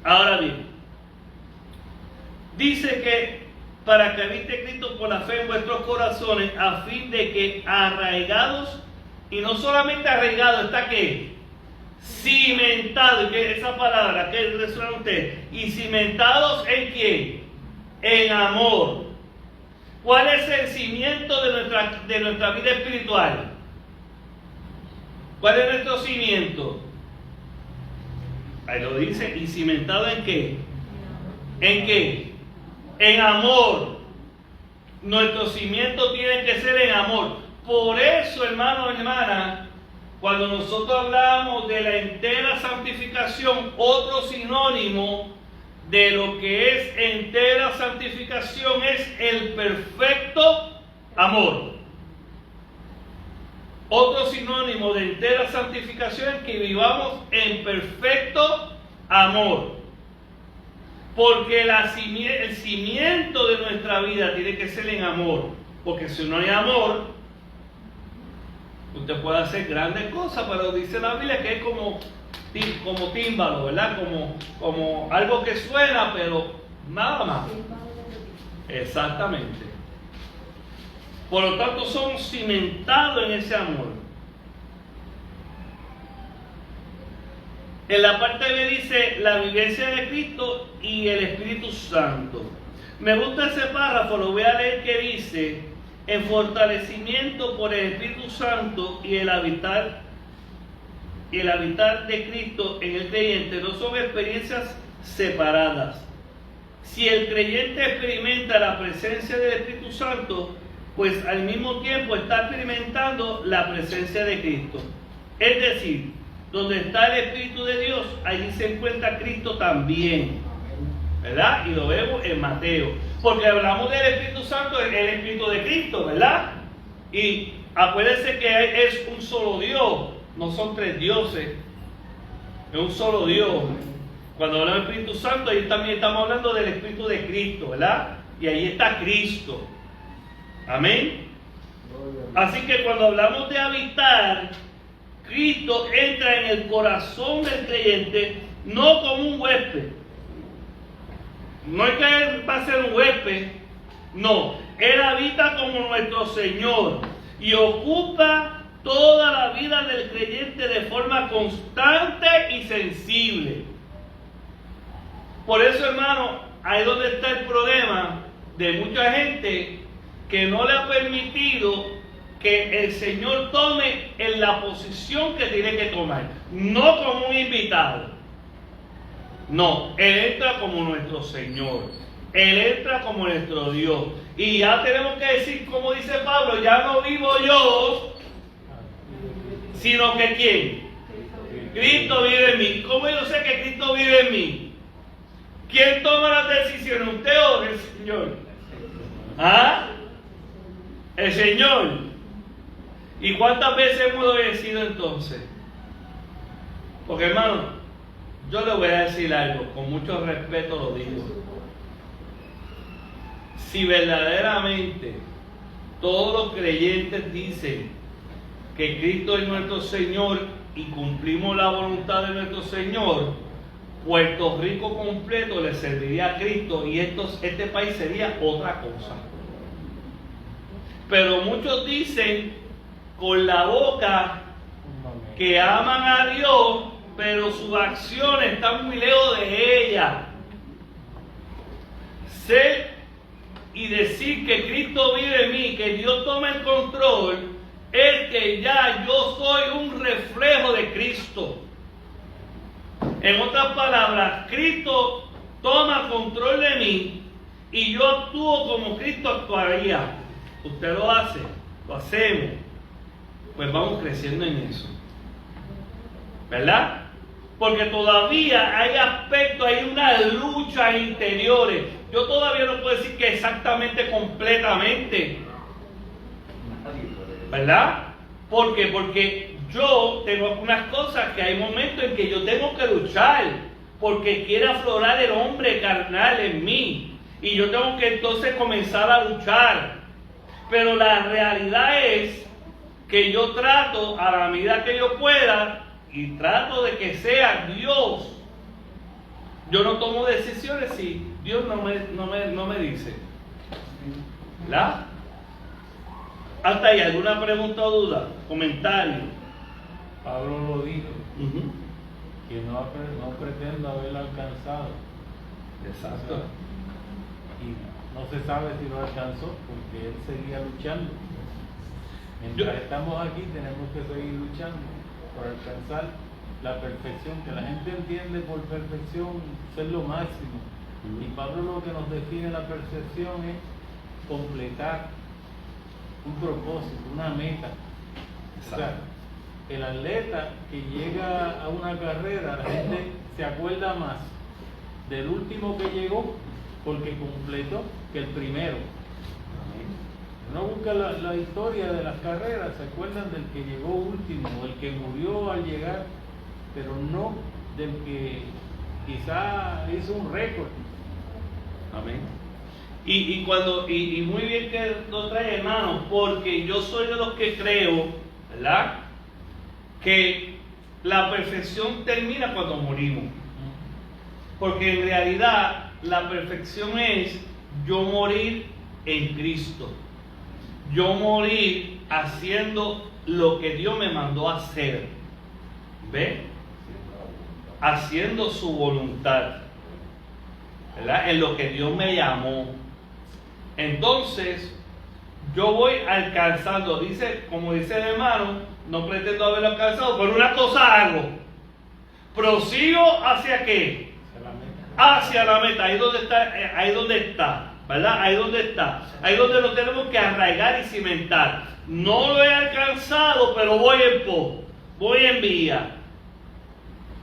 Ahora bien, dice que para que habite Cristo por la fe en vuestros corazones, a fin de que arraigados, y no solamente arraigados, está que cimentado, y que esa palabra que resuena a usted, y cimentados en quién, en amor. ¿Cuál es el cimiento de nuestra vida espiritual? ¿Cuál es nuestro cimiento? Ahí lo dice, y cimentado en qué, en qué, en amor. Nuestro cimiento tiene que ser en amor. Por eso, hermano, hermana, cuando nosotros hablamos de la entera santificación, otro sinónimo de lo que es entera santificación es el perfecto amor. Otro sinónimo de entera santificación es que vivamos en perfecto amor. Porque el cimiento de nuestra vida tiene que ser en amor. Porque si no hay amor, usted puede hacer grandes cosas, pero dice la Biblia que es como tímbalo, ¿verdad? Como algo que suena, pero nada más. Exactamente. Por lo tanto, somos cimentados en ese amor. En la parte B dice la vivencia de Cristo y el Espíritu Santo. Me gusta ese párrafo, lo voy a leer, que dice: en fortalecimiento por el Espíritu Santo y el habitar de Cristo en el creyente no son experiencias separadas. Si el creyente experimenta la presencia del Espíritu Santo, pues al mismo tiempo está experimentando la presencia de Cristo. Es decir, donde está el Espíritu de Dios, allí se encuentra Cristo también, ¿verdad? Y lo vemos en Mateo, porque hablamos del Espíritu Santo, el Espíritu de Cristo, ¿verdad? Y acuérdense que es un solo Dios, no son tres dioses, es un solo Dios. Cuando hablamos del Espíritu Santo, ahí también estamos hablando del Espíritu de Cristo, ¿verdad? Y ahí está Cristo. Amén. Así que cuando hablamos de habitar, Cristo entra en el corazón del creyente no como un huésped. No es que Él va a ser un huésped, no. Él habita como nuestro Señor y ocupa toda la vida del creyente de forma constante y sensible. Por eso, hermano, ahí es donde está el problema de mucha gente que no le ha permitido que el Señor tome en la posición que tiene que tomar, no como un invitado. No, Él entra como nuestro Señor, Él entra como nuestro Dios. Y ya tenemos que decir, como dice Pablo, ya no vivo yo, sino que ¿quién? Cristo vive en mí. ¿Cómo yo sé que Cristo vive en mí? ¿Quién toma las decisiones? ¿Usted o el Señor? ¿Ah? El Señor. ¿Y cuántas veces hemos obedecido entonces? Porque, hermano, yo le voy a decir algo, con mucho respeto lo digo. Si verdaderamente todos los creyentes dicen que Cristo es nuestro Señor y cumplimos la voluntad de nuestro Señor, Puerto Rico completo le serviría a Cristo y este país sería otra cosa. Pero muchos dicen con la boca que aman a Dios, pero sus acciones están muy lejos de ella. Ser y decir que Cristo vive en mí, que Dios toma el control, es que ya yo soy un reflejo de Cristo. En otras palabras, Cristo toma control de mí y yo actúo como Cristo actuaría. Usted lo hace, lo hacemos, pues vamos creciendo en eso, ¿verdad? Porque todavía hay aspectos, hay unas luchas interiores. Yo todavía no puedo decir que exactamente, completamente, ¿verdad? ¿Por qué? Porque yo tengo algunas cosas que hay momentos en que yo tengo que luchar, porque quiere aflorar el hombre carnal en mí, y yo tengo que entonces comenzar a luchar. Pero la realidad es que yo trato a la medida que yo pueda y trato de que sea Dios. Yo no tomo decisiones si Dios no me dice, ¿verdad? ¿Hasta ahí alguna pregunta o duda? ¿Comentario? Pablo lo dijo, que no pretendo haberlo alcanzado. Exacto. Y no se sabe si lo alcanzó porque él seguía luchando. Mientras estamos aquí tenemos que seguir luchando por alcanzar la perfección, que la gente entiende por perfección ser lo máximo. Y Pablo lo que nos define la perfección es completar un propósito, una meta. O sea, el atleta que llega a una carrera, la gente se acuerda más del último que llegó porque completó que el primero. Uno busca la historia de las carreras, se acuerdan del que llegó último, el que murió al llegar, pero no del que quizá hizo un récord. Amén. Y muy bien que lo trae, hermano, porque yo soy de los que creo, ¿verdad?, que la perfección termina cuando morimos. Porque en realidad la perfección es yo morir en Cristo. Yo morir haciendo lo que Dios me mandó a hacer. ¿Ve? Haciendo su voluntad, ¿verdad? En lo que Dios me llamó. Entonces, yo voy alcanzando, dice, como dice el hermano, no pretendo haberlo alcanzado, pero una cosa hago. Prosigo hacia qué? Hacia la meta. Ahí donde está, ¿verdad? Ahí donde está. Ahí donde lo tenemos que arraigar y cimentar. No lo he alcanzado, pero voy en pos, voy en vía.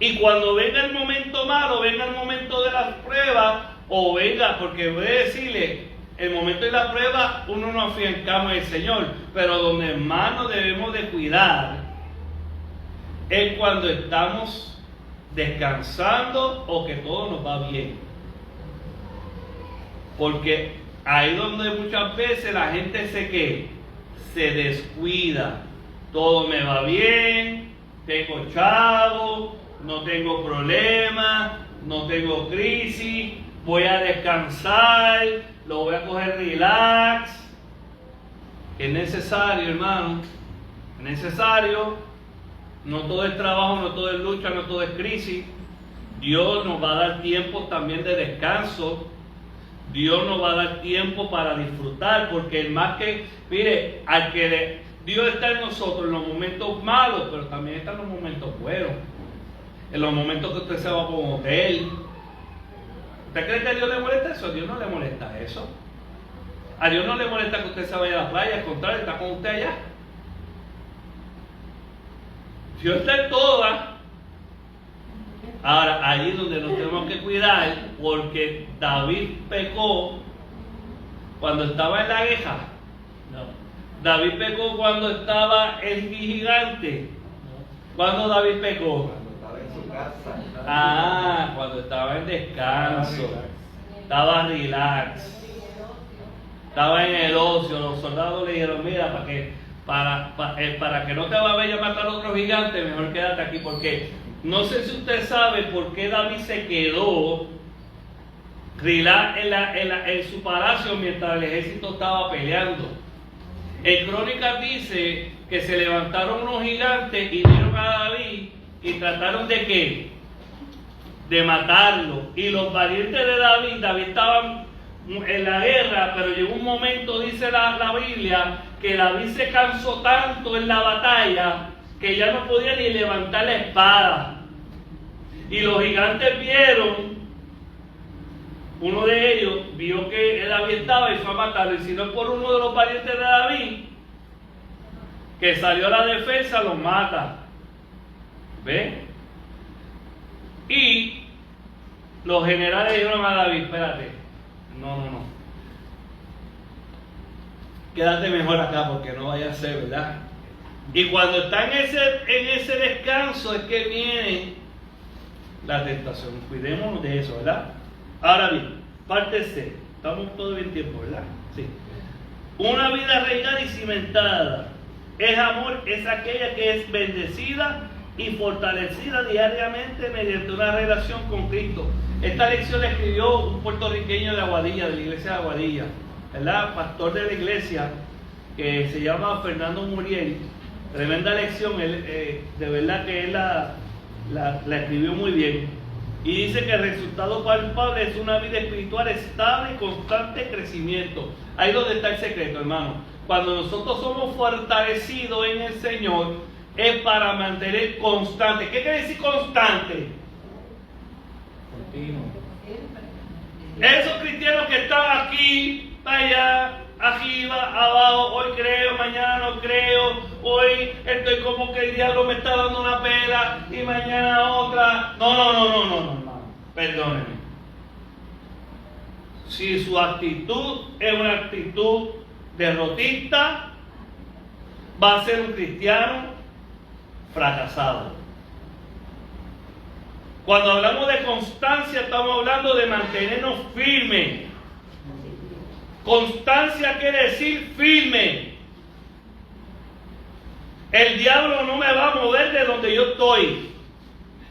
Y cuando venga el momento malo, venga el momento de las pruebas, o venga, porque voy a decirle, el momento de la prueba, uno no afiancamos al Señor, pero donde más nos debemos de cuidar es cuando estamos descansando o que todo nos va bien. Porque ahí donde muchas veces la gente se descuida. Todo me va bien, tengo chavo, no tengo problemas, no tengo crisis, voy a descansar, lo voy a coger relax. Es necesario, hermano, es necesario. No todo es trabajo, no todo es lucha, no todo es crisis. Dios nos va a dar tiempo también de descanso. Dios nos va a dar tiempo para disfrutar, porque el más que, mire, Dios está en nosotros en los momentos malos, pero también está en los momentos buenos. En los momentos que usted se va por un hotel. ¿Usted cree que a Dios le molesta eso? A Dios no le molesta eso. A Dios no le molesta que usted se vaya a la playa, al contrario, está con usted allá. Dios está en todas. Ahora, allí donde nos tenemos que cuidar, porque David pecó cuando estaba en la guerra. No. David pecó cuando estaba el gigante. ¿Cuándo David pecó? Cuando estaba en su casa. Cuando estaba en descanso. Estaba relax. Estaba en el ocio. Los soldados le dijeron, mira, para que no te vaya a matar otro gigante, mejor quédate aquí, porque no sé si usted sabe por qué David se quedó relax en su palacio mientras el ejército estaba peleando. En Crónicas dice que se levantaron unos gigantes y dieron a David y trataron de ¿qué? De matarlo. Y los valientes de David estaban en la guerra, pero llegó un momento, dice la Biblia, que David se cansó tanto en la batalla que ya no podía ni levantar la espada. Y los gigantes vieron, uno de ellos vio que David estaba y fue a matarlo, y si no es por uno de los parientes de David, que salió a la defensa, los mata. ¿Ve? Y los generales dijeron a David, espérate, no. Quédate mejor acá porque no vaya a ser, ¿verdad? Y cuando está en ese descanso es que viene la tentación. Cuidémonos de eso, ¿verdad? Ahora bien, parte C. Estamos todo bien tiempo, ¿verdad? Sí. Una vida reinada y cimentada. Es amor, es aquella que es bendecida y fortalecida diariamente mediante una relación con Cristo. Esta lección la escribió un puertorriqueño de Aguadilla, de la iglesia de Aguadilla, ¿verdad? Pastor de la iglesia, que se llama Fernando Muriel. Tremenda lección, él, de verdad que él la escribió muy bien. Y dice que el resultado palpable es una vida espiritual estable y constante crecimiento. Ahí es donde está el secreto, hermano. Cuando nosotros somos fortalecidos en el Señor, es para mantener constante. ¿Qué quiere decir constante? Continuo. Esos cristianos que están aquí, allá, arriba, abajo, hoy creo, mañana no creo, hoy estoy como que el diablo me está dando una pela y mañana otra. No, hermano, perdónenme. Si su actitud es una actitud derrotista, va a ser un cristiano fracasado. Cuando hablamos de constancia, estamos hablando de mantenernos firmes. Constancia quiere decir firme. El diablo no me va a mover de donde yo estoy.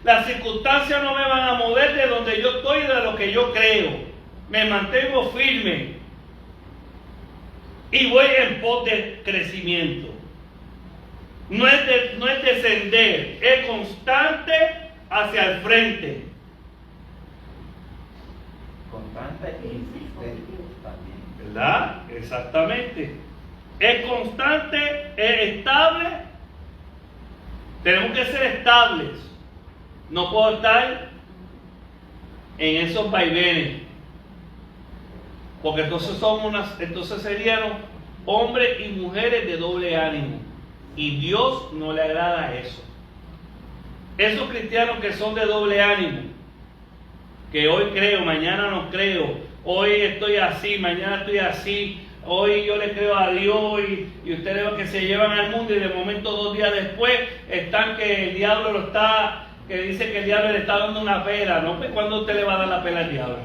Las circunstancias no me van a mover de donde yo estoy y de lo que yo creo. Me mantengo firme. Y voy en pos de crecimiento. No es descender, es constante hacia el frente. Constante e insistente también. ¿Verdad? Exactamente. Es constante, es estable. Tenemos que ser estables. No puedo estar en esos vaivenes. Porque entonces serían hombres y mujeres de doble ánimo. Y Dios no le agrada eso. Esos cristianos que son de doble ánimo, que hoy creo, mañana no creo, hoy estoy así, mañana estoy así, hoy yo le creo a Dios y ustedes ven que se llevan al mundo y de momento 2 días después están que el diablo que dice que el diablo le está dando una pela, ¿no? Pues ¿cuándo usted le va a dar la pela al diablo?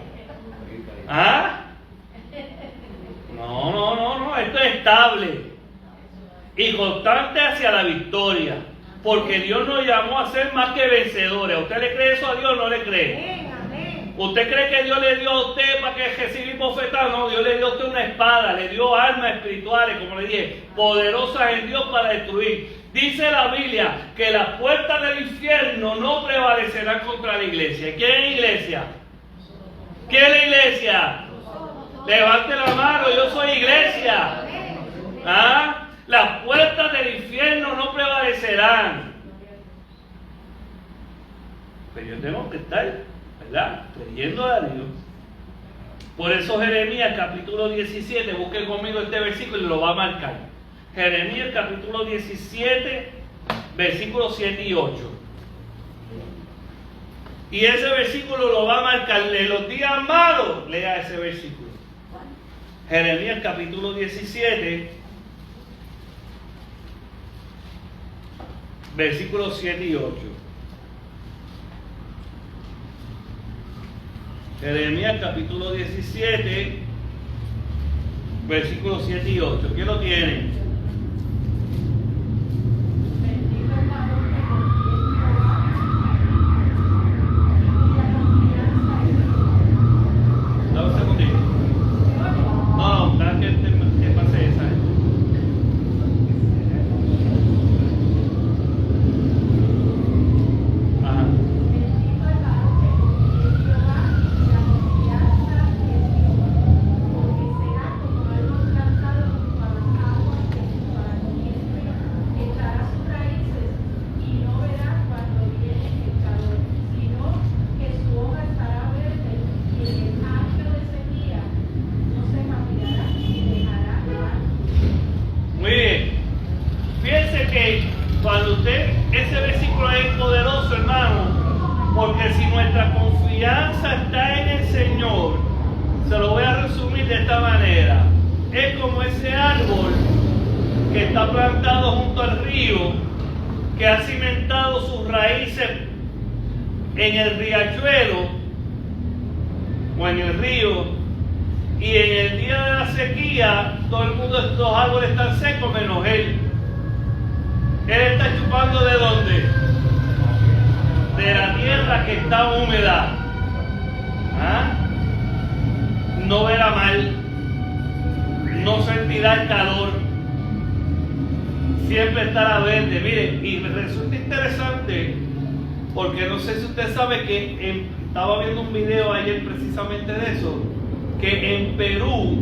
¿Ah? No, esto es estable y constante hacia la victoria. Porque Dios nos llamó a ser más que vencedores. ¿Usted le cree eso a Dios o no le cree? Amén, amén. ¿Usted cree que Dios le dio a usted para que reciba bofetadas? No, Dios le dio a usted una espada, le dio armas espirituales, como le dije, poderosas en Dios para destruir. Dice la Biblia que las puertas del infierno no prevalecerán contra la iglesia. ¿Quién es la iglesia? ¿Quién es la iglesia? Levante la mano, yo soy iglesia. ¿Ah? Las puertas del infierno no prevalecerán. Pero yo tengo que estar, ¿verdad?, creyendo a Dios. Por eso Jeremías capítulo 17, busquen conmigo este versículo y lo va a marcar. Jeremías capítulo 17, versículos 7 y 8. Y ese versículo lo va a marcar. En los días malos, lea ese versículo. Jeremías capítulo 17, versículos 7 y 8. Jeremías capítulo 17, versículos 7 y 8. ¿Quién lo tiene? Dame un segundito. No, no, que pase esa. Ajá. Muy bien. Fíjense que cuando ese versículo es poderoso, hermano, porque si nuestra confianza está en el Señor, se lo voy a resumir de esta manera. Es como ese árbol que está plantado junto al río, que ha cimentado sus raíces en el riachuelo o en el río. Y en el día de la sequía, todo el mundo, estos árboles están secos menos él. Él está chupando ¿de dónde? De la tierra que está húmeda. ¿Ah? No verá mal, no sentirá el calor, siempre estará verde. Mire, y me resulta interesante, porque no sé si usted sabe que estaba viendo un video ayer precisamente de eso, que en Perú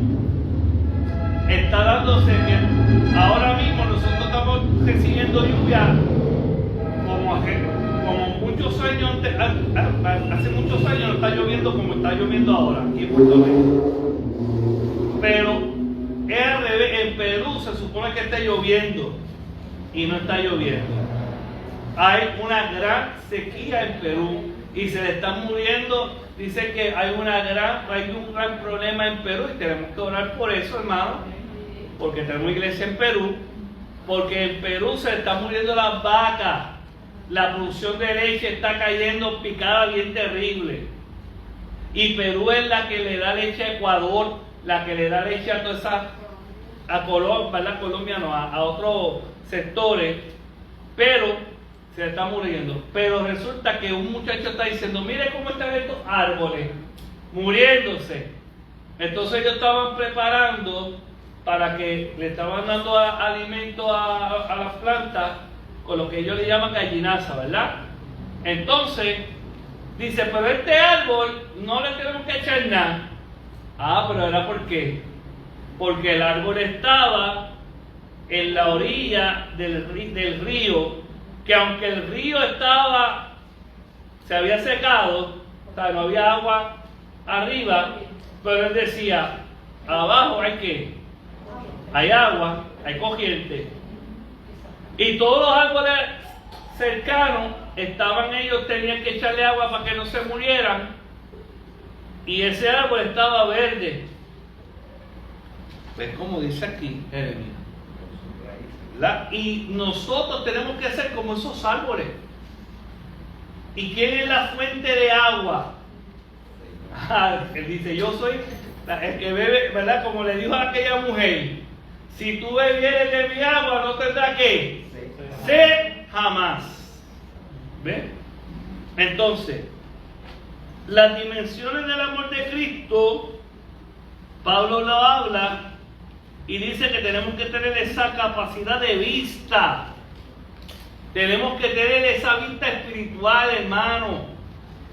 está dándose que ahora mismo nosotros estamos recibiendo lluvia como muchos años antes, hace muchos años no está lloviendo como está lloviendo ahora aquí en Puerto Rico. Pero es al revés, en Perú se supone que está lloviendo y no está lloviendo. Hay una gran sequía en Perú y se le están muriendo. Dice que hay un gran problema en Perú y tenemos que orar por eso, hermano, porque tenemos iglesia en Perú, porque en Perú se están muriendo las vacas, la producción de leche está cayendo picada bien terrible, y Perú es la que le da leche a Ecuador, la que le da leche a todas esas, a Colombia no, a otros sectores, pero se está muriendo. Pero resulta que un muchacho está diciendo, mire cómo están estos árboles muriéndose. Entonces ellos estaban preparando para que le estaban dando alimento a las plantas con lo que ellos le llaman gallinaza, ¿verdad? Entonces dice, pero este árbol no le tenemos que echar nada. Ah, pero era ¿por qué? Porque el árbol estaba en la orilla del río, que aunque el río se había secado, o sea, no había agua arriba, pero él decía, abajo hay agua, hay corriente. Y todos los árboles cercanos tenían que echarle agua para que no se murieran, y ese árbol estaba verde. ¿Ves cómo dice aquí Jeremías? Y nosotros tenemos que ser como esos árboles. ¿Y quién es la fuente de agua? Él dice, yo soy el que bebe, ¿verdad? Como le dijo a aquella mujer, si tú bebieres de mi agua no tendrás ¿qué? Sed jamás. ¿Ve? Entonces, las dimensiones del amor de Cristo, Pablo lo habla y dice que tenemos que tener esa capacidad de vista. Tenemos que tener esa vista espiritual, hermano,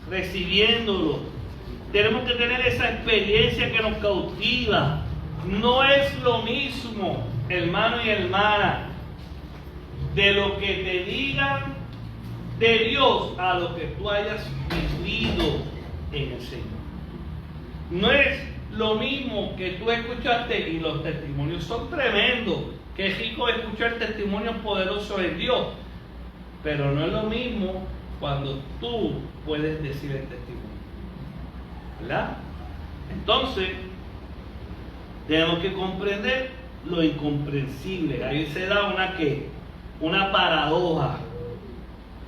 recibiéndolo. Tenemos que tener esa experiencia que nos cautiva. No es lo mismo, hermano y hermana, de lo que te digan de Dios a lo que tú hayas vivido en el Señor. No es lo mismo que tú escuchaste, y los testimonios son tremendos. Qué rico escuchar testimonios poderosos en Dios, pero no es lo mismo cuando tú puedes decir el testimonio, ¿verdad? Entonces, tenemos que comprender lo incomprensible. Ahí se da una paradoja,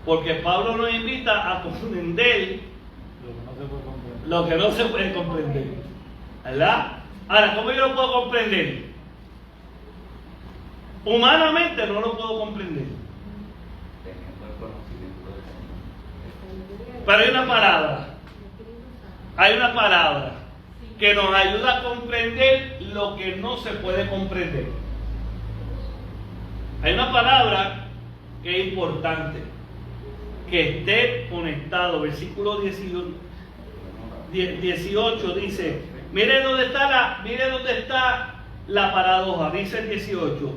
porque Pablo nos invita a comprender lo que no se puede comprender, ¿verdad? Ahora, ¿cómo yo lo puedo comprender? Humanamente no lo puedo comprender, Teniendo el conocimiento del Señor. pero hay una palabra que nos ayuda a comprender lo que no se puede comprender. Hay una palabra que es importante, que esté conectado. Versículo 18 dice, mire dónde está la paradoja. Dice el 18: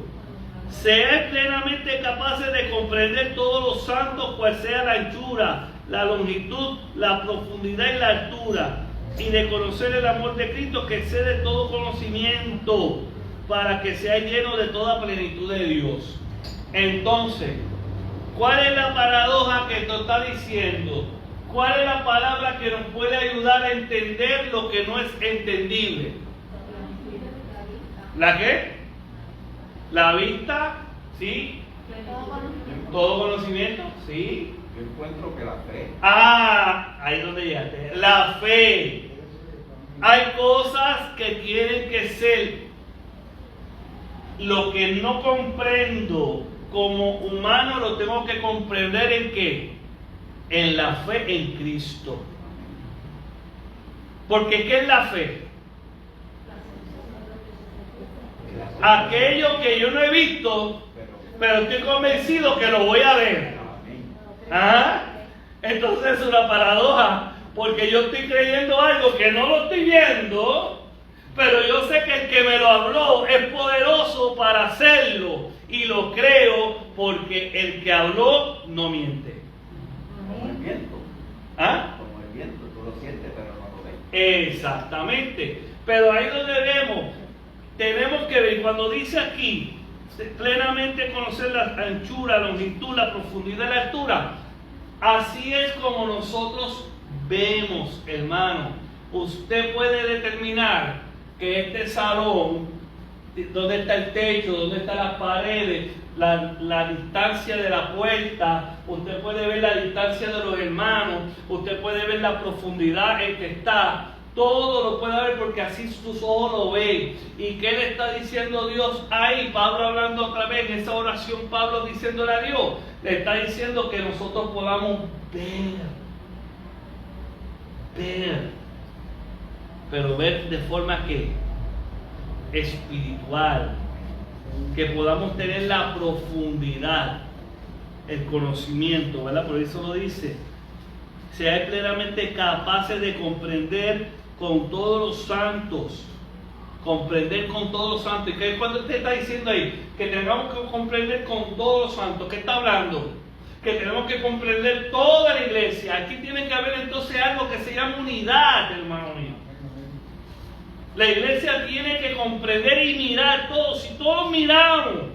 seáis plenamente capaces de comprender todos los santos, cual sea la anchura, la longitud, la profundidad y la altura, y de conocer el amor de Cristo que excede todo conocimiento, para que seáis llenos de toda plenitud de Dios. Entonces, ¿cuál es la paradoja que te está diciendo? ¿Cuál es la palabra que nos puede ayudar a entender lo que no es entendible? ¿La qué? La vista, ¿sí? Todo conocimiento, ¿sí? Yo encuentro que la fe. Ahí es donde llegaste. La fe. Hay cosas que tienen que ser. Lo que no comprendo como humano lo tengo que comprender ¿en qué? En la fe en Cristo. Porque ¿qué es la fe? Aquello que yo no he visto, pero estoy convencido que lo voy a ver. ¿Ah? Entonces es una paradoja, porque yo estoy creyendo algo que no lo estoy viendo, pero yo sé que el que me lo habló es poderoso para hacerlo, y lo creo porque el que habló no miente. Como el viento. ¿Ah? Como el viento, tú lo sientes pero no lo ves. Exactamente. Pero ahí donde tenemos que ver, cuando dice aquí, plenamente conocer la anchura, la longitud, la profundidad y la altura, así es como nosotros vemos, hermano. Usted puede determinar que este salón, dónde está el techo, dónde están las paredes, la distancia de la puerta, usted puede ver la distancia de los hermanos, usted puede ver la profundidad en que está. Todo lo puede ver porque así sus ojos lo ven. ¿Y qué le está diciendo Dios ahí? Pablo hablando otra vez en esa oración, Pablo diciéndole a Dios, le está diciendo que nosotros podamos ver, pero ver de forma que espiritual, que podamos tener la profundidad, el conocimiento, ¿verdad? Por eso lo dice, seáis plenamente capaces de comprender con todos los santos. Comprender con todos los santos. ¿Y qué cuando usted está diciendo ahí? Que tengamos que comprender con todos los santos. ¿Qué está hablando? Que tenemos que comprender toda la iglesia. Aquí tiene que haber entonces algo que se llama unidad, hermano mío. La iglesia tiene que comprender y mirar todos. Si todos miramos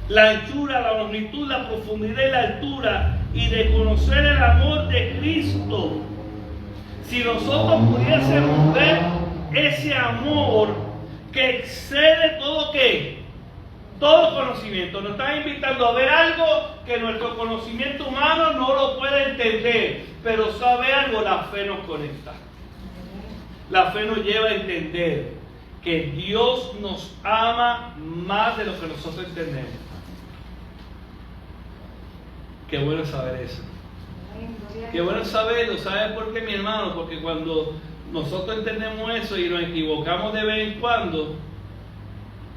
la anchura, la longitud, la profundidad y la altura, y de conocer el amor de Cristo. Si nosotros pudiésemos ver ese amor que excede todo ¿qué? Todo conocimiento. Nos están invitando a ver algo que nuestro conocimiento humano no lo puede entender, pero sabe algo, la fe nos conecta. La fe nos lleva a entender que Dios nos ama más de lo que nosotros entendemos. Qué bueno saber eso. Qué bueno saberlo. ¿Sabes por qué, mi hermano? Porque cuando nosotros entendemos eso y nos equivocamos de vez en cuando,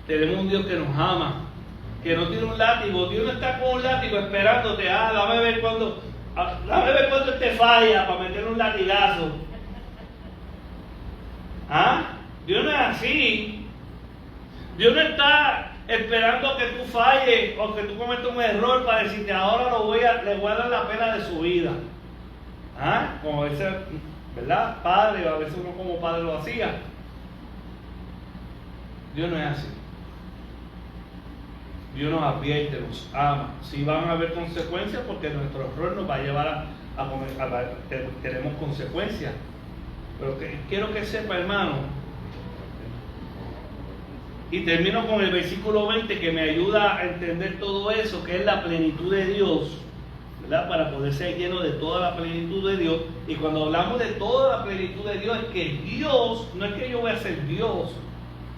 tenemos un Dios que nos ama, que no tiene un látigo. Dios no está con un látigo esperándote. Dame ver cuando te falla para meter un latigazo. Dios no es así. Dios no está esperando que tú falles o que tú cometas un error para decirte ahora le voy a dar la pena de su vida. Como a veces, ¿verdad? Padre, o a veces uno como padre lo hacía. Dios no es así. Dios nos advierte, nos ama. Sí van a haber consecuencias porque nuestro error nos va a llevar tenemos consecuencias. Pero quiero que sepa, hermano, y termino con el versículo 20 que me ayuda a entender todo eso, que es la plenitud de Dios, ¿verdad? Para poder ser lleno de toda la plenitud de Dios. Y cuando hablamos de toda la plenitud de Dios, es que Dios, no es que yo voy a ser Dios,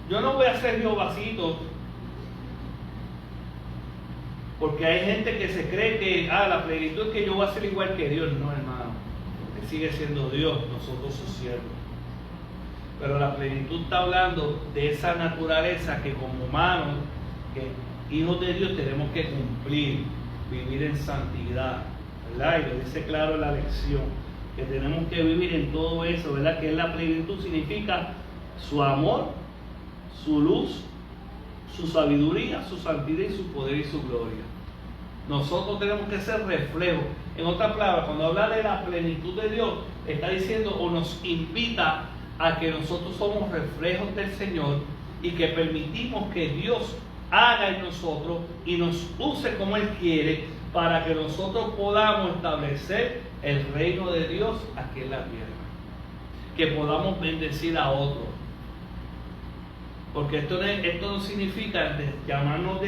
yo no voy a ser Dios vasito, porque hay gente que se cree que la plenitud es que yo voy a ser igual que Dios. No, hermano, Él sigue siendo Dios, nosotros sus siervos. Pero la plenitud está hablando de esa naturaleza que como humanos, que hijos de Dios tenemos que cumplir, vivir en santidad, ¿verdad? Y lo dice claro en la lección, que tenemos que vivir en todo eso, ¿verdad? Que es la plenitud, significa su amor, su luz, su sabiduría, su santidad y su poder y su gloria. Nosotros tenemos que ser reflejos. En otras palabras, cuando habla de la plenitud de Dios, está diciendo o nos invita a que nosotros somos reflejos del Señor y que permitimos que Dios haga en nosotros y nos use como Él quiere para que nosotros podamos establecer el reino de Dios aquí en la tierra, que podamos bendecir a otros. Porque esto no significa llamarnos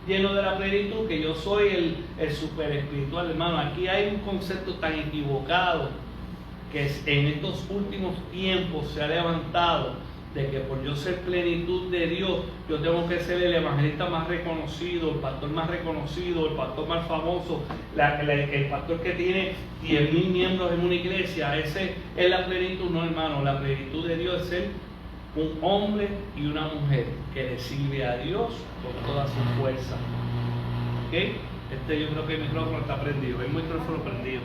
lleno de la plenitud, que yo soy el super espiritual, hermano. Aquí hay un concepto tan equivocado que en estos últimos tiempos se ha levantado, de que por yo ser plenitud de Dios, yo tengo que ser el evangelista más reconocido, el pastor más reconocido, el pastor más famoso, el pastor que tiene 10,000 miembros en una iglesia. Ese es la plenitud. No, hermano, la plenitud de Dios es ser un hombre y una mujer que le sirve a Dios con toda su fuerza. ¿Ok? Yo creo que el micrófono está prendido, el micrófono prendido.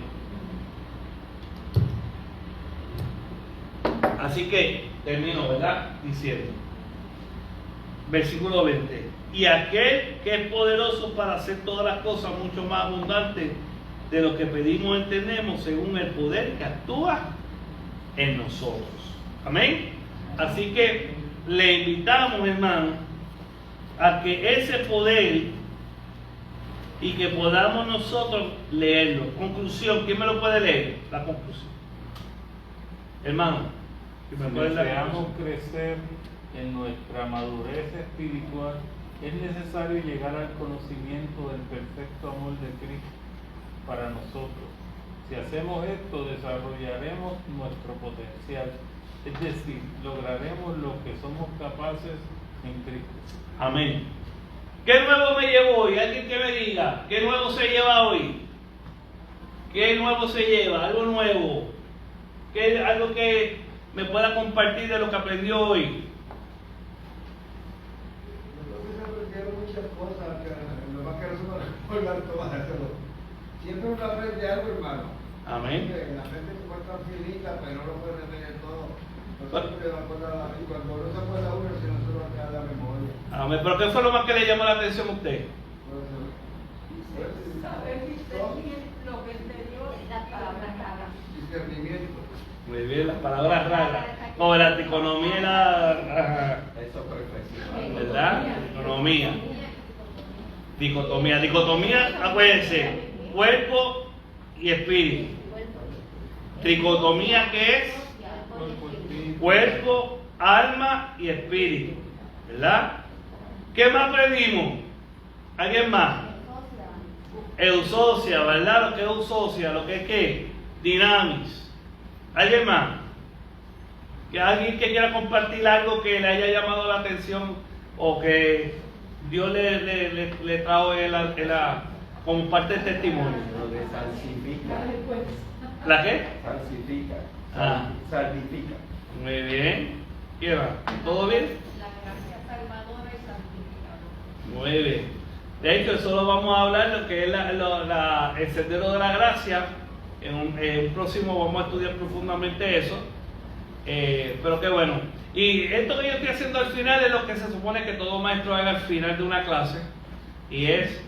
Así que termino, ¿verdad? Diciendo, versículo 20: y aquel que es poderoso para hacer todas las cosas mucho más abundantes de lo que pedimos o entendemos, según el poder que actúa en nosotros. Amén. Así que le invitamos, hermano, a que ese poder y que podamos nosotros leerlo. Conclusión, ¿quién me lo puede leer? La conclusión, hermano. Si deseamos crecer en nuestra madurez espiritual, es necesario llegar al conocimiento del perfecto amor de Cristo para nosotros. Si hacemos esto, desarrollaremos nuestro potencial, es decir, lograremos lo que somos capaces en Cristo. Amén. ¿Qué nuevo me llevo hoy? Alguien que me diga, ¿qué nuevo se lleva hoy? ¿Qué nuevo se lleva? Algo nuevo. Algo que me pueda compartir de lo que aprendió hoy. Yo creo que se aprendieron muchas cosas, que lo más que no se puede recordar tomárselo. Siempre uno aprende algo, hermano. Amén. La mente se puede estar finita, pero no lo puede retener todo. No siempre va a acordar, y cuando uno se acuerda uno, si no se lo va a quedar la memoria. Amén. ¿Pero qué fue lo más que le llamó la atención a usted? Saber discernir lo que entendió la palabra rara. Discernimiento. Muy bien, las palabras raras. Como la economía y la... Eso es perfección. ¿Verdad? Economía. Dicotomía. Dicotomía, acuérdense, cuerpo y espíritu. Tricotomía, ¿qué es? Cuerpo, alma y espíritu. ¿Verdad? ¿Qué más aprendimos? ¿Alguien más? Eusocia, ¿verdad? Lo que es eusocia, lo que es ¿qué? Dinamis. ¿Alguien más? Que alguien que quiera compartir algo que le haya llamado la atención o que Dios le trajo como parte del testimonio. Lo de salsifica. ¿La qué? Salsifica. Ah. Salsifica. Muy bien. ¿Qué va? ¿Todo bien? La gracia salvadora y santificadora. Muy bien. De hecho, eso lo vamos a hablar, lo que es el sendero de la gracia. En un próximo vamos a estudiar profundamente eso. Pero qué bueno. Y esto que yo estoy haciendo al final es lo que se supone que todo maestro haga al final de una clase. Y es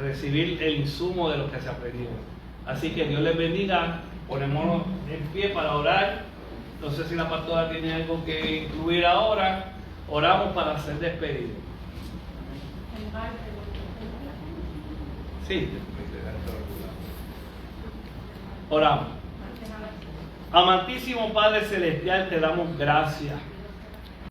recibir el insumo de lo que se aprendió. Así que Dios les bendiga. Ponémonos en pie para orar. No sé si la pastora tiene algo que incluir ahora. Oramos para ser despedidos. El mal de Sí. Oramos. los Amantísimo Padre Celestial, te damos gracias